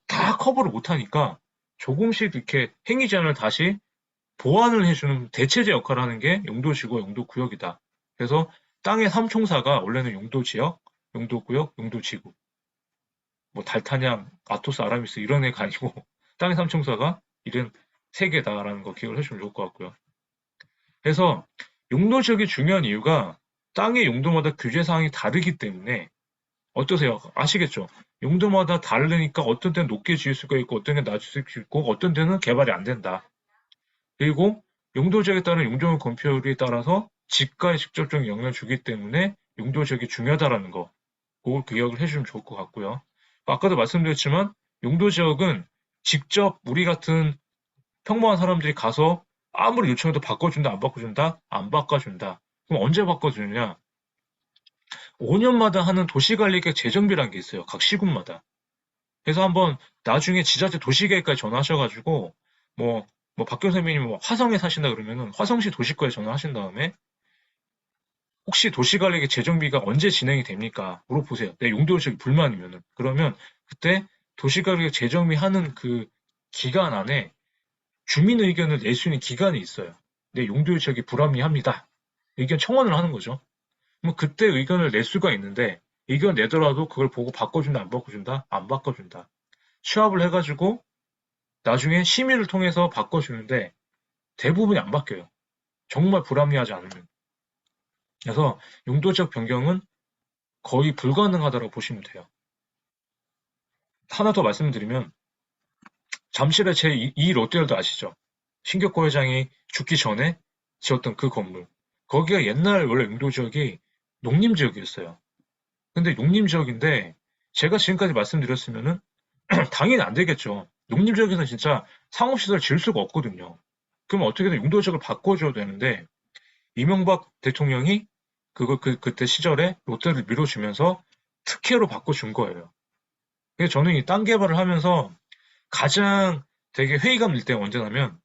다 커버를 못하니까 조금씩 이렇게 행위 제한을 다시 보완을 해주는 대체제 역할을 하는 게 용도지구와 용도구역이다. 그래서 땅의 삼총사가 원래는 용도지역, 용도구역, 용도지구. 뭐 달타냥, 아토스, 아라미스 이런 애가 아니고 땅의 삼총사가 이런 세 개다라는 거 기억을 해주면 좋을 것 같고요. 그래서 용도지역이 중요한 이유가 땅의 용도마다 규제 사항이 다르기 때문에 어떠세요? 아시겠죠? 용도마다 다르니까 어떤 데는 높게 지을 수가 있고 어떤 데는 낮을 수 있고 어떤 데는 개발이 안 된다. 그리고 용도지역에 따른 용적률 건폐율에 따라서 집가에 직접적인 영향을 주기 때문에 용도지역이 중요하다라는 거 그걸 기억을 해주면 좋을 것 같고요. 아까도 말씀드렸지만 용도지역은 직접 우리 같은 평범한 사람들이 가서 아무리 요청해도 바꿔준다 안 바꿔준다? 안 바꿔준다. 그럼 언제 바꿔주느냐? 5년마다 하는 도시관리계획 재정비라는 게 있어요. 각 시군마다. 그래서 한번 나중에 지자체 도시계획까지 전화하셔가지고 박 교수님이 뭐 화성에 사신다 그러면은 화성시 도시과에 전화하신 다음에 혹시 도시관리계획 재정비가 언제 진행이 됩니까? 물어보세요. 내 용도지역이 불만이면은. 그러면 그때 도시관리계획 재정비 하는 그 기간 안에 주민 의견을 낼 수 있는 기간이 있어요. 내 용도지역이 불합리합니다. 의견 청원을 하는 거죠. 그럼 그때 의견을 낼 수가 있는데 의견 내더라도 그걸 보고 바꿔준다 안 바꿔준다? 안 바꿔준다. 취합을 해가지고 나중에 심의를 통해서 바꿔주는데 대부분이 안 바뀌어요. 정말 불합리하지 않으면. 그래서 용도지역 변경은 거의 불가능하다고 보시면 돼요. 하나 더 말씀드리면 잠실의 제2 롯데월드 아시죠? 신격호 회장이 죽기 전에 지었던 그 건물. 거기가 옛날 원래 용도지역이 농림지역이었어요. 근데 용림지역인데 제가 지금까지 말씀드렸으면은 당연히 안 되겠죠. 농림지역에서 진짜 상업시설 지을 수가 없거든요. 그럼 어떻게든 용도지역을 바꿔줘야 되는데 이명박 대통령이 그때 시절에 롯데를 밀어주면서 특혜로 바꿔준 거예요. 그래서 저는 이 땅 개발을 하면서 가장 되게 회의감 들 때가 언제냐면,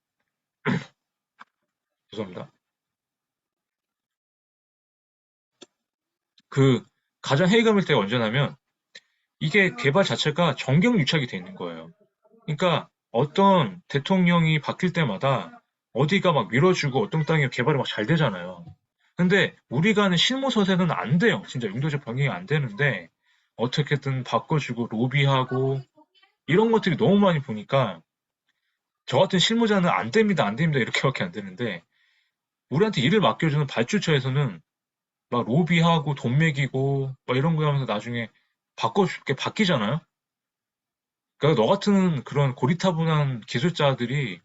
죄송합니다. 그 가장 회의감 들 때가 언제냐면 이게 개발 자체가 정경유착이 돼 있는 거예요. 그러니까 어떤 대통령이 바뀔 때마다 어디가 막 밀어주고 어떤 땅이 개발이 막 잘 되잖아요. 근데 우리가 하는 실무서에서는 안 돼요. 진짜 용도적 변경이 안 되는데 어떻게든 바꿔주고 로비하고 이런 것들이 너무 많이 보니까 저 같은 실무자는 안 됩니다, 안 됩니다 이렇게밖에 안 되는데 우리한테 일을 맡겨주는 발주처에서는 막 로비하고 돈 매기고 막 이런 거 하면서 나중에 바꿔줄게 바뀌잖아요. 그러니까 너 같은 그런 고리타분한 기술자들이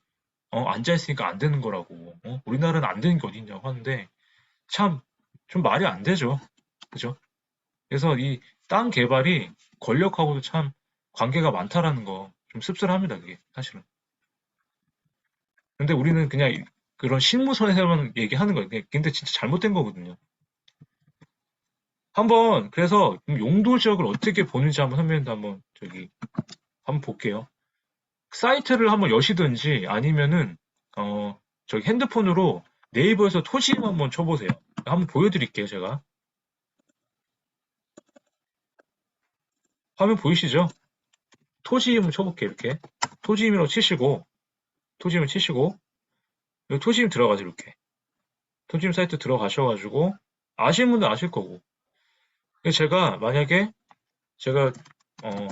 앉아있으니까 안 되는 거라고. 우리나라는 안 되는 게 어딨냐고 하는데 참 좀 말이 안 되죠. 그죠? 그래서 이 땅 개발이 권력하고도 참 관계가 많다라는 거 좀 씁쓸합니다. 그게 사실은. 근데 우리는 그냥 그런 실무선에서만 얘기하는 거예요. 근데 진짜 잘못된 거거든요. 한번 그래서 용도 지역을 어떻게 보는지 한번 선배님도 한번 한번 볼게요. 사이트를 한번 여시든지 아니면은 저기 핸드폰으로 네이버에서 토지임 한번 쳐보세요. 한번 보여드릴게요, 제가. 화면 보이시죠? 토지임을 쳐볼게요, 이렇게. 토지임이라고 치시고, 토지임을 치시고, 여기 토지임 들어가죠, 이렇게. 토지임 사이트 들어가셔가지고, 아시는 분들 아실 거고. 제가 만약에, 제가, 어,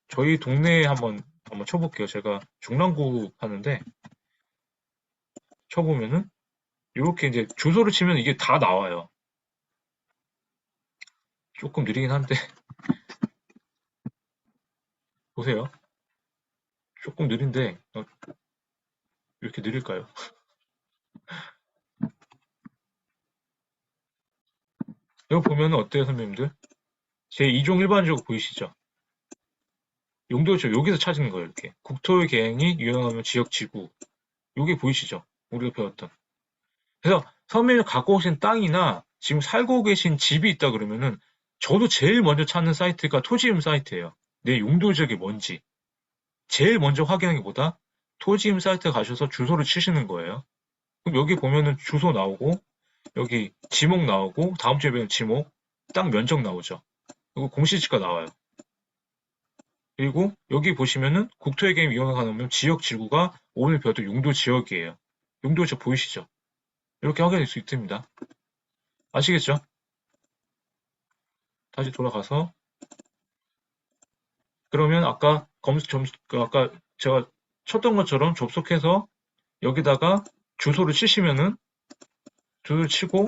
저희 동네에 한번 쳐볼게요. 제가 중랑구 하는데, 쳐보면은, 이렇게 이제 주소를 치면 이게 다 나와요. 조금 느리긴 한데, 보세요. 조금 느린데, 이렇게 느릴까요? 여기 보면은 어때요, 선배님들? 제 2종 일반적으로 보이시죠? 용도죠. 여기서 찾은 거예요, 이렇게. 국토의 계획이 유용하면 지역 지구. 여기 보이시죠? 우리가 배웠던. 그래서 선배님 갖고 오신 땅이나 지금 살고 계신 집이 있다 그러면은 저도 제일 먼저 찾는 사이트가 토지임 사이트예요. 내 용도 지역이 뭔지. 제일 먼저 확인하는 것보다 토지임 사이트에 가셔서 주소를 치시는 거예요. 그럼 여기 보면은 주소 나오고, 여기 지목 나오고, 다음 주에 배운 지목, 땅 면적 나오죠. 그리고 공시지가 나와요. 그리고 여기 보시면은 국토회계임 이용을 하면 지역 지구가 오늘 배웠던 용도 지역이에요. 용도 지역 보이시죠? 이렇게 확인할 수 있습니다. 아시겠죠? 다시 돌아가서 그러면 아까 제가 쳤던 것처럼 접속해서 여기다가 주소를 치시면은 주소를 치고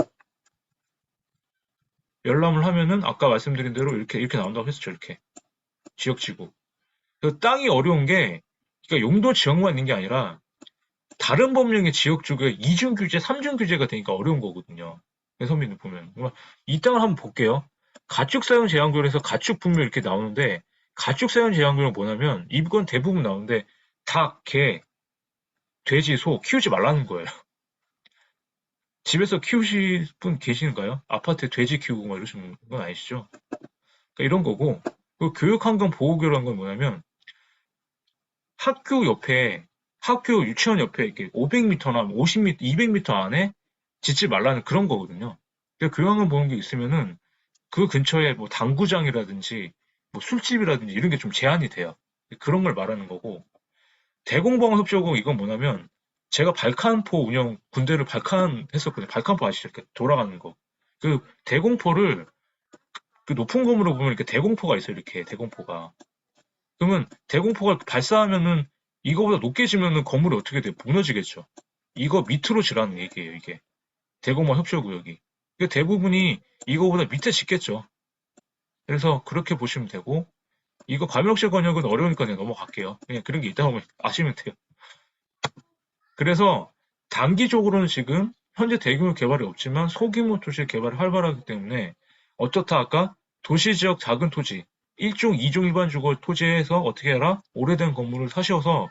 열람을 하면은 아까 말씀드린 대로 이렇게 나온다고 했었죠. 이렇게 지역 지구. 그 땅이 어려운 게 그러니까 용도 지역만 있는 게 아니라 다른 법령의 지역 주가 이중 규제, 삼중 규제가 되니까 어려운 거거든요. 선배님 보면 이 땅을 한번 볼게요. 가축 사용 제한구역에서 가축 분묘 이렇게 나오는데 가축 사용 제한구역은 뭐냐면 이건 대부분 나오는데 닭, 개, 돼지, 소 키우지 말라는 거예요. 집에서 키우실 분 계시는가요? 아파트에 돼지 키우고 막 이러시는 건 아니시죠? 그러니까 이런 거고 그 교육환경 보호구역이라는 건 뭐냐면 학교 옆에 학교 유치원 옆에 이렇게 500m나 50m, 200m 안에 짓지 말라는 그런 거거든요. 그러니까 교양을 보는 게 있으면은 그 근처에 뭐 당구장이라든지 뭐 술집이라든지 이런 게 좀 제한이 돼요. 그런 걸 말하는 거고 대공방 협조고 이건 뭐냐면 제가 발칸포 운영 군대를 발칸 했었거든요. 발칸포 아시죠? 이렇게 돌아가는 거. 그 대공포를 그 높은 건물로 보면 이렇게 대공포가 있어요. 이렇게 대공포가. 그러면 대공포가 발사하면은 이거보다 높게 지면은 건물이 어떻게 돼? 무너지겠죠. 이거 밑으로 지라는 얘기예요. 이게 대공방 협조구역이. 대부분이 이거보다 밑에 짓겠죠. 그래서 그렇게 보시면 되고 이거 과밀억제 권역은 어려우니까 그냥 넘어갈게요. 그냥 그런 게 있다고 아시면 돼요. 그래서 단기적으로는 지금 현재 대규모 개발이 없지만 소규모 도시 개발이 활발하기 때문에 어떻다 아까 도시 지역 작은 토지 1종, 2종 일반 주거 토지에서 어떻게 해라? 오래된 건물을 사셔서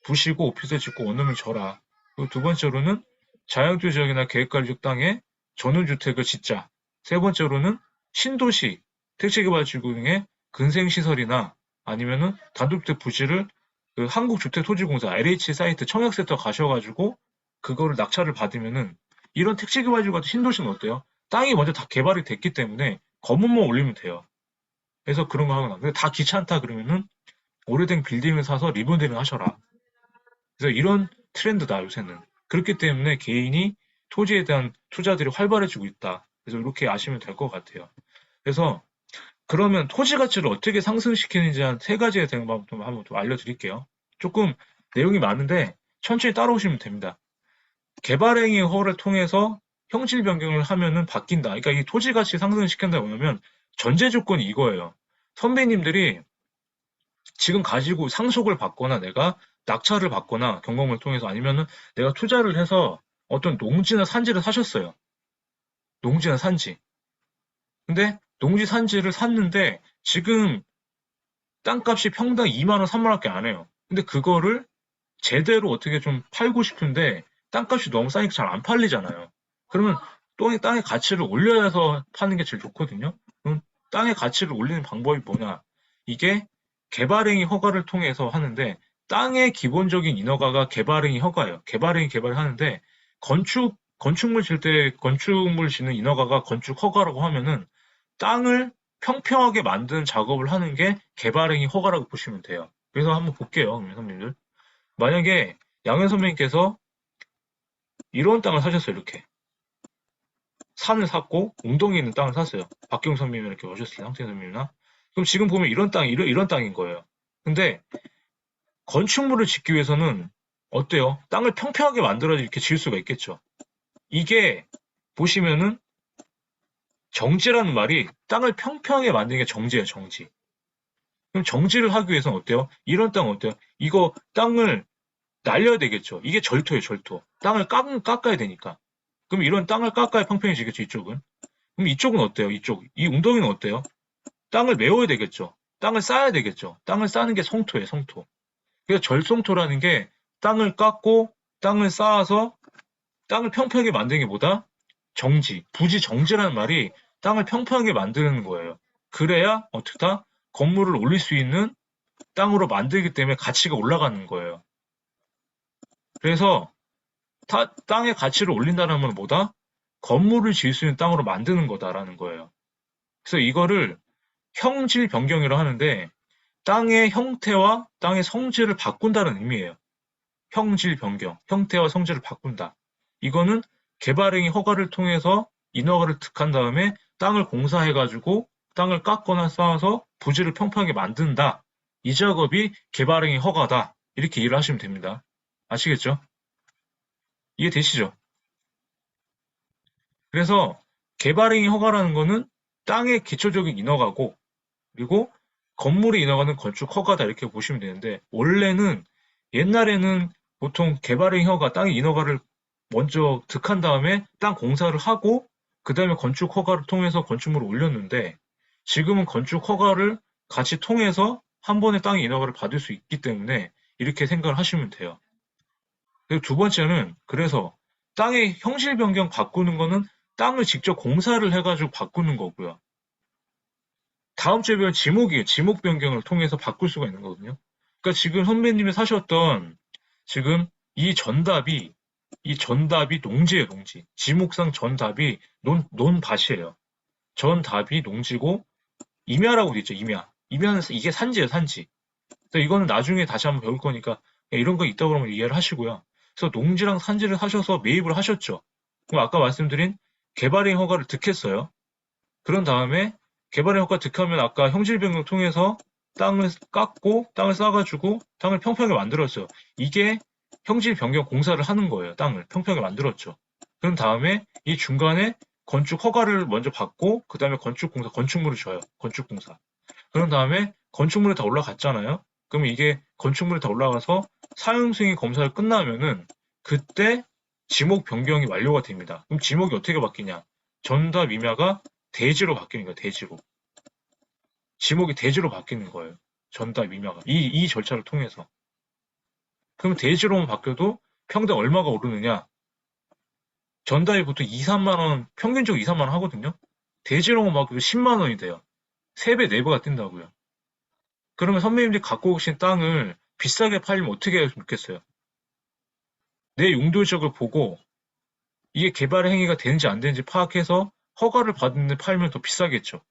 부시고 오피스를 짓고 원룸을 져라. 그리고 두 번째로는 자양주 지역이나 계획관리적 땅에 전원주택을 짓자. 세 번째로는 신도시, 택지개발지구 등의 근생시설이나 아니면은 단독주택 부지를 그 한국주택토지공사 LH 사이트 청약센터 가셔가지고 그거를 낙찰을 받으면은 이런 택지개발지구 같은 신도시는 어때요? 땅이 먼저 다 개발이 됐기 때문에 건물만 올리면 돼요. 그래서 그런 거 하거나. 근데 다 귀찮다 그러면은 오래된 빌딩을 사서 리모델링 하셔라. 그래서 이런 트렌드다, 요새는. 그렇기 때문에 개인이 토지에 대한 투자들이 활발해지고 있다. 그래서 이렇게 아시면 될 것 같아요. 그래서 그러면 토지 가치를 어떻게 상승시키는지 한 세 가지에 대한 방법 좀 한번 좀 알려드릴게요. 조금 내용이 많은데 천천히 따라오시면 됩니다. 개발행위 허가를 통해서 형질 변경을 하면은 바뀐다. 그러니까 이 토지 가치 상승을 시킨다 뭐냐면 전제 조건이 이거예요. 선배님들이 지금 가지고 상속을 받거나 내가 낙찰을 받거나 경공을 통해서 아니면은 내가 투자를 해서 어떤 농지나 산지를 사셨어요. 농지나 산지. 근데 농지 산지를 샀는데 지금 땅값이 평당 2만 원, 3만 원밖에 안 해요. 근데 그거를 제대로 어떻게 좀 팔고 싶은데 땅값이 너무 싸니까 잘 안 팔리잖아요. 그러면 땅의 가치를 올려서 파는 게 제일 좋거든요. 그럼 땅의 가치를 올리는 방법이 뭐냐? 이게 개발행위 허가를 통해서 하는데 땅의 기본적인 인허가가 개발행위 허가예요. 개발행위 개발을 하는데 건축물 질 때 건축물 짓는 인허가가 건축 허가라고 하면은 땅을 평평하게 만드는 작업을 하는 게 개발행위 허가라고 보시면 돼요. 그래서 한번 볼게요, 선생님들. 만약에 양현 선배님께서 이런 땅을 사셨어요, 이렇게. 산을 샀고, 웅덩이 있는 땅을 샀어요. 박경 선배님 이렇게 오셨을 때, 상태 선배님이나. 그럼 지금 보면 이런 땅이, 이런 땅인 거예요. 근데, 건축물을 짓기 위해서는, 어때요? 땅을 평평하게 만들어야 이렇게 지을 수가 있겠죠. 이게, 보시면은, 정지라는 말이 땅을 평평하게 만드는 게 정지예요, 정지. 그럼 정지를 하기 위해서는 어때요? 이런 땅 어때요? 이거 땅을 날려야 되겠죠. 이게 절토예요, 절토. 땅을 깎아야 되니까. 그럼 이런 땅을 깎아야 평평해지겠죠, 이쪽은. 그럼 이쪽은 어때요? 이쪽. 이 웅덩이는 어때요? 땅을 메워야 되겠죠. 땅을 쌓아야 되겠죠. 땅을 쌓는 게 성토예요, 성토. 그래서 절성토라는 게 땅을 깎고 땅을 쌓아서 땅을 평평하게 만드는 게 뭐다? 정지. 부지 정지라는 말이 땅을 평평하게 만드는 거예요. 그래야 어떻다? 건물을 올릴 수 있는 땅으로 만들기 때문에 가치가 올라가는 거예요. 그래서 땅의 가치를 올린다는 건 뭐다? 건물을 지을 수 있는 땅으로 만드는 거다라는 거예요. 그래서 이거를 형질 변경이라고 하는데 땅의 형태와 땅의 성질을 바꾼다는 의미예요. 형질 변경, 형태와 성질을 바꾼다. 이거는 개발행위 허가를 통해서 인허가를 득한 다음에 땅을 공사해가지고 땅을 깎거나 쌓아서 부지를 평평하게 만든다. 이 작업이 개발행위 허가다. 이렇게 이해를 하시면 됩니다. 아시겠죠? 이해되시죠? 그래서 개발행위 허가라는 거는 땅의 기초적인 인허가고 그리고 건물의 인허가는 건축 허가다 이렇게 보시면 되는데 원래는 옛날에는 보통 개발행위 허가, 땅의 인허가를 먼저 득한 다음에 땅 공사를 하고 그 다음에 건축 허가를 통해서 건축물을 올렸는데 지금은 건축 허가를 같이 통해서 한 번에 땅의 인허가를 받을 수 있기 때문에 이렇게 생각을 하시면 돼요. 그리고 두 번째는 그래서 땅의 형질 변경 바꾸는 거는 땅을 직접 공사를 해가지고 바꾸는 거고요. 다음 주에 배운 지목이에요. 지목 변경을 통해서 바꿀 수가 있는 거거든요. 그러니까 지금 선배님이 사셨던 지금 이 전답이 농지예요, 농지. 지목상 전답이 논밭이에요. 전답이 농지고 임야라고 돼 있죠, 임야. 임야는 이게 산지예요, 산지. 그래서 이거는 나중에 다시 한번 배울 거니까 이런 거 있다고 그러면 이해를 하시고요. 그래서 농지랑 산지를 하셔서 매입을 하셨죠. 그럼 아까 말씀드린 개발행 허가를 득했어요. 그런 다음에 개발행 허가 득하면 아까 형질 변경을 통해서 땅을 깎고 땅을 쌓아가지고 땅을 평평하게 만들었어요. 이게 형질 변경 공사를 하는 거예요. 땅을 평평하게 만들었죠. 그런 다음에 이 중간에 건축 허가를 먼저 받고 그 다음에 건축공사 건축물을 줘요. 건축공사. 그런 다음에 건축물이 다 올라갔잖아요. 그러면 이게 건축물이 다 올라가서 사용승인 검사를 끝나면은 그때 지목 변경이 완료가 됩니다. 그럼 지목이 어떻게 바뀌냐? 전답 임야가 대지로 바뀌는 거예요. 대지로. 지목이 대지로 바뀌는 거예요. 전답 임야가. 이 절차를 통해서. 그럼 대지로만 바뀌어도 평당 얼마가 오르느냐? 전답이 보통 2, 3만 원, 평균적으로 2, 3만 원 하거든요. 대지로만 바뀌어도 10만 원이 돼요. 3배, 4배가 뛴다고요. 그러면 선배님들이 갖고 오신 땅을 비싸게 팔리면 어떻게 해야 좋겠어요? 내 용도 지역을 보고 이게 개발 행위가 되는지 안 되는지 파악해서 허가를 받는데 팔면 더 비싸겠죠.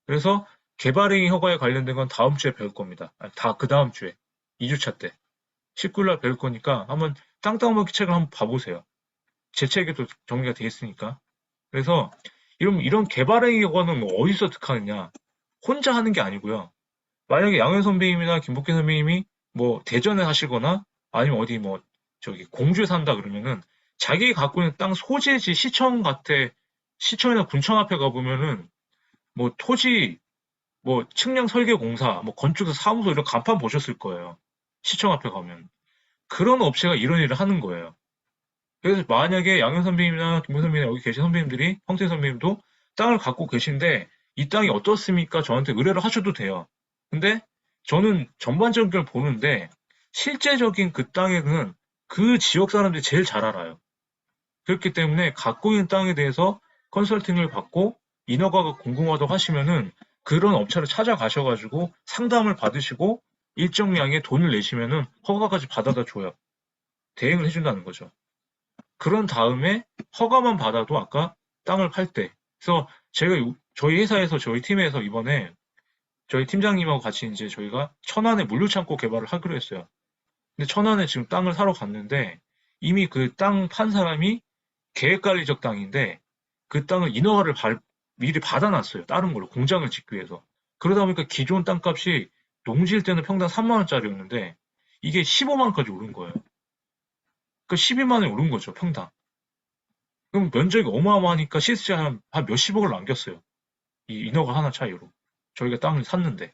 그래서 개발 행위 허가에 관련된 건 다음 주에 배울 겁니다. 다 그 다음 주에. 2주차 때. 19일 날 배울 거니까 한번 땅땅먹기 책을 한번 봐보세요. 제 책에도 정리가 되어 있으니까. 그래서 이런 개발 행위 허가는 뭐 어디서 득하느냐. 혼자 하는 게 아니고요. 만약에 양현 선배님이나 김복희 선배님이 뭐 대전에 사시거나 아니면 어디 뭐 저기 공주에 산다 그러면은 자기 갖고 있는 땅 소재지 시청 같아 시청이나 군청 앞에 가보면은 뭐 토지 뭐 측량 설계 공사 뭐 건축사 사무소 이런 간판 보셨을 거예요. 시청 앞에 가면 그런 업체가 이런 일을 하는 거예요. 그래서 만약에 양현 선배님이나 김복 선배님 여기 계신 선배님들이 형태 선배님도 땅을 갖고 계신데 이 땅이 어떻습니까? 저한테 의뢰를 하셔도 돼요. 근데 저는 전반적인 걸 보는데 실제적인 그 땅에는 그 지역 사람들이 제일 잘 알아요. 그렇기 때문에 갖고 있는 땅에 대해서 컨설팅을 받고 인허가가 궁금하다고 하시면은 그런 업체를 찾아가셔가지고 상담을 받으시고 일정량의 돈을 내시면은 허가까지 받아다 줘요. 대행을 해준다는 거죠. 그런 다음에 허가만 받아도 아까 땅을 팔 때. 그래서 제가 저희 회사에서 저희 팀에서 이번에 저희 팀장님하고 같이 이제 저희가 천안에 물류창고 개발을 하기로 했어요. 근데 천안에 지금 땅을 사러 갔는데 이미 그 땅 판 사람이 계획관리적 땅인데 그 땅을 인허가를 미리 받아놨어요. 다른 걸로 공장을 짓기 위해서. 그러다 보니까 기존 땅값이 농지일 때는 평당 3만 원짜리였는데 이게 15만 원까지 오른 거예요. 그러니까 12만 원이 오른 거죠, 평당. 그럼 면적이 어마어마하니까 시세 한 몇십억을 남겼어요. 이 인허가 하나 차이로. 저희가 땅을 샀는데.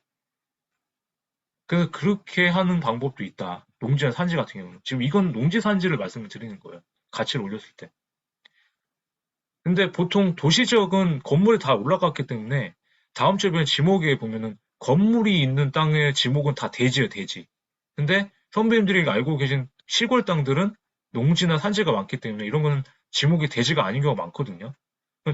그래서 그렇게 하는 방법도 있다. 농지나 산지 같은 경우는. 지금 이건 농지 산지를 말씀을 드리는 거예요. 가치를 올렸을 때. 근데 보통 도시 지역은 건물이 다 올라갔기 때문에 다음 주에 지목에 보면은 건물이 있는 땅의 지목은 다 대지예요, 대지. 근데 선배님들이 알고 계신 시골 땅들은 농지나 산지가 많기 때문에 이런 거는 지목이 대지가 아닌 경우가 많거든요.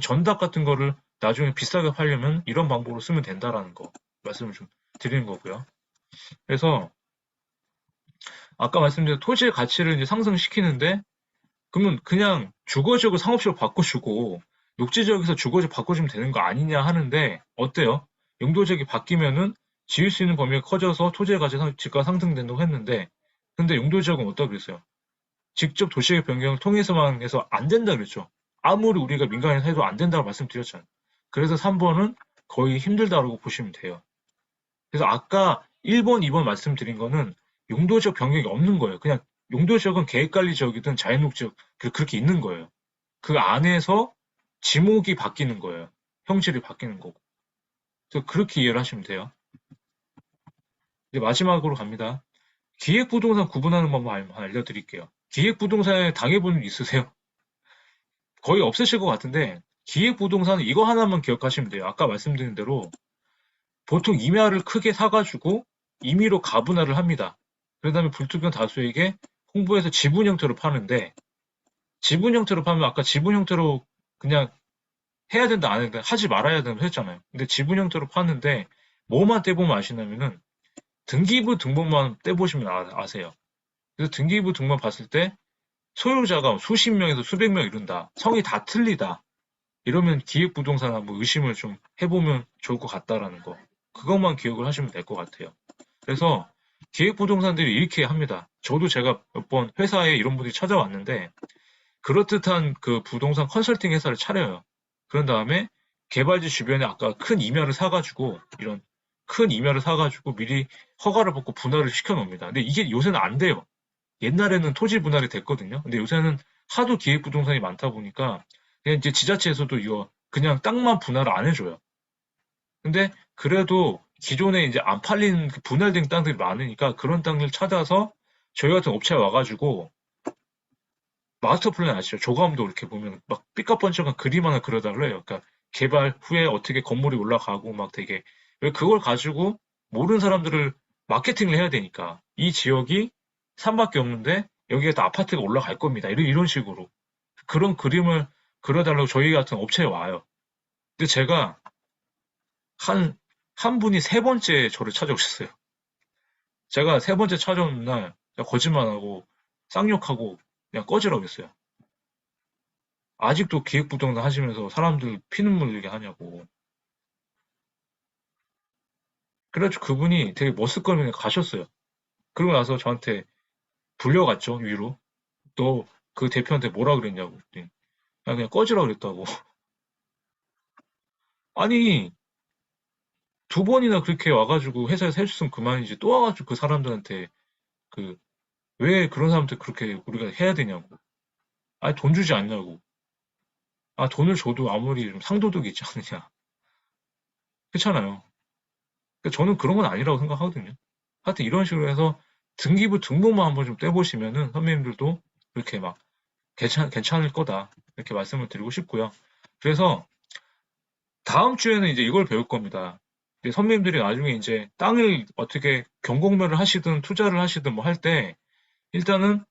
전답 같은 거를 나중에 비싸게 팔려면 이런 방법으로 쓰면 된다라는 거 말씀을 좀 드리는 거고요. 그래서 아까 말씀드린 토지의 가치를 이제 상승시키는데 그러면 그냥 주거지역을 상업지역으로 바꿔주고 녹지지역에서 주거지역 바꿔주면 되는 거 아니냐 하는데 어때요? 용도지역이 바뀌면은 지을 수 있는 범위가 커져서 토지의 가치 집가 상승된다고 했는데 근데 용도지역은 어떠 그랬어요? 직접 도시계획 변경을 통해서만 해서 안 된다 그랬죠. 아무리 우리가 민간에서 해도 안 된다고 말씀드렸잖아요. 그래서 3번은 거의 힘들다고 보시면 돼요. 그래서 아까 1번, 2번 말씀드린 거는 용도지역 변경이 없는 거예요. 그냥 용도지역은 계획관리지역이든 자연녹지역 그렇게 있는 거예요. 그 안에서 지목이 바뀌는 거예요. 형질이 바뀌는 거고. 그래서 그렇게 이해를 하시면 돼요. 이제 마지막으로 갑니다. 기획부동산 구분하는 방법 알려드릴게요. 기획부동산에 당해본 일 있으세요? 거의 없으실 것 같은데 기획부동산은 이거 하나만 기억하시면 돼요. 아까 말씀드린 대로 보통 임야를 크게 사가지고 임의로 가분할을 합니다. 그 다음에 불특정 다수에게 홍보해서 지분 형태로 파는데 지분 형태로 파면 아까 지분 형태로 그냥 해야 된다 안 해야 된다 하지 말아야 된다고 했잖아요. 근데 지분 형태로 파는데 뭐만 떼보면 아시냐면은 등기부 등본만 떼보시면 아세요. 그래서 등기부 등본 봤을 때 소유자가 수십 명에서 수백 명 이른다. 성이 다 틀리다. 이러면 기획부동산 한번 의심을 좀 해보면 좋을 것 같다라는 거. 그것만 기억을 하시면 될 것 같아요. 그래서 기획부동산들이 이렇게 합니다. 저도 제가 몇 번 회사에 이런 분들이 찾아왔는데 그렇듯한 그 부동산 컨설팅 회사를 차려요. 그런 다음에 개발지 주변에 아까 큰 임야를 사가지고 이런 큰 임야를 사가지고 미리 허가를 받고 분할을 시켜 놓습니다. 근데 이게 요새는 안 돼요. 옛날에는 토지 분할이 됐거든요. 근데 요새는 하도 기획부동산이 많다 보니까 그냥 이제 지자체에서도 이거 그냥 땅만 분할을 안 해줘요. 근데 그래도 기존에 이제 안 팔린 그 분할된 땅들이 많으니까 그런 땅들 찾아서 저희 같은 업체에 와가지고 마스터 플랜 아시죠? 조감도 이렇게 보면 막 삐까뻔쩍한 그림 하나 그려달래요. 그러니까 개발 후에 어떻게 건물이 올라가고 막 되게 왜 그걸 가지고 모르는 사람들을 마케팅을 해야 되니까. 이 지역이 산밖에 없는데 여기에 다 아파트가 올라갈 겁니다. 이런 식으로. 그런 그림을 그려달라고 저희 같은 업체에 와요. 근데 제가 한, 한 분이 세 번째 저를 찾아오셨어요. 제가 세 번째 찾아오는 날 제가 거짓말하고 쌍욕하고 그냥 꺼지라고 했어요. 아직도 기획부동산 하시면서 사람들 피눈물 들게 하냐고. 그래가지고 그분이 되게 머쓱거리면서 가셨어요. 그러고 나서 저한테 불려갔죠, 위로. 너 그 대표한테 뭐라 그랬냐고. 그랬더니 그냥 꺼지라 그랬다고. 아니, 두 번이나 그렇게 와가지고 회사에서 해줬으면 그만이지. 또 와가지고 그 사람들한테 그, 왜 그런 사람한테 그렇게 우리가 해야 되냐고. 아니, 돈 주지 않냐고. 아, 돈을 줘도 아무리 좀 상도덕이 있지 않느냐. 그렇잖아요. 그러니까 저는 그런 건 아니라고 생각하거든요. 하여튼 이런 식으로 해서 등기부 등본만 한번 좀 떼보시면은 선배님들도 이렇게 막 괜찮을 거다. 이렇게 말씀을 드리고 싶고요. 그래서 다음 주에는 이제 이걸 배울 겁니다. 이제 선배님들이 나중에 이제 땅을 어떻게 경공매를 하시든 투자를 하시든 뭐 할 때 일단은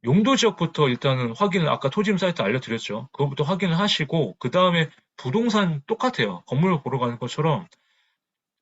용도 지역부터 일단은 확인을 아까 토지임 사이트 알려드렸죠. 그거부터 확인을 하시고 그 다음에 부동산 똑같아요. 건물 보러 가는 것처럼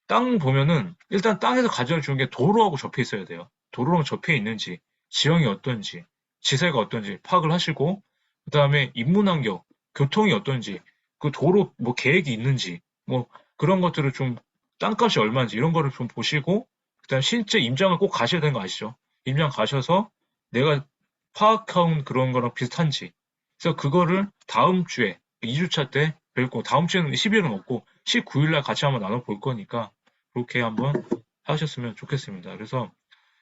땅 보면은 일단 땅에서 가져다 주는 게 도로하고 접해 있어야 돼요. 도로랑 접해 있는지, 지형이 어떤지, 지세가 어떤지 파악을 하시고, 그 다음에 인문환경, 교통이 어떤지, 그 도로 뭐 계획이 있는지, 뭐 그런 것들을 좀 땅값이 얼마인지 이런 거를 좀 보시고, 그다음 실제 임장을 꼭 가셔야 되는 거 아시죠? 임장 가셔서 내가 파악한 그런 거랑 비슷한지. 그래서 그거를 다음 주에 2주차 때 뵙고 다음 주에는 10일은 없고 19일 날 같이 한번 나눠 볼 거니까 그렇게 한번 하셨으면 좋겠습니다. 그래서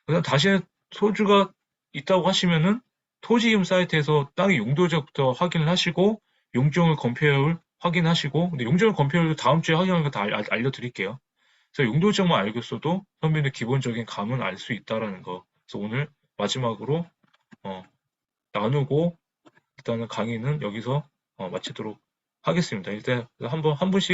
그다음 다시 소주가 있다고 하시면은 토지임 사이트에서 땅의 용도적부터 확인을 하시고 용적률 검표율 확인하시고 근데 용적률 검표율도 다음 주에 확인하는 거 다 알려드릴게요. 그래서 용도적만 알겠어도 선배님의 기본적인 감은 알 수 있다라는 거. 그래서 오늘 마지막으로 어, 나누고 일단은 강의는 여기서 마치도록 하겠습니다. 일단 한 분씩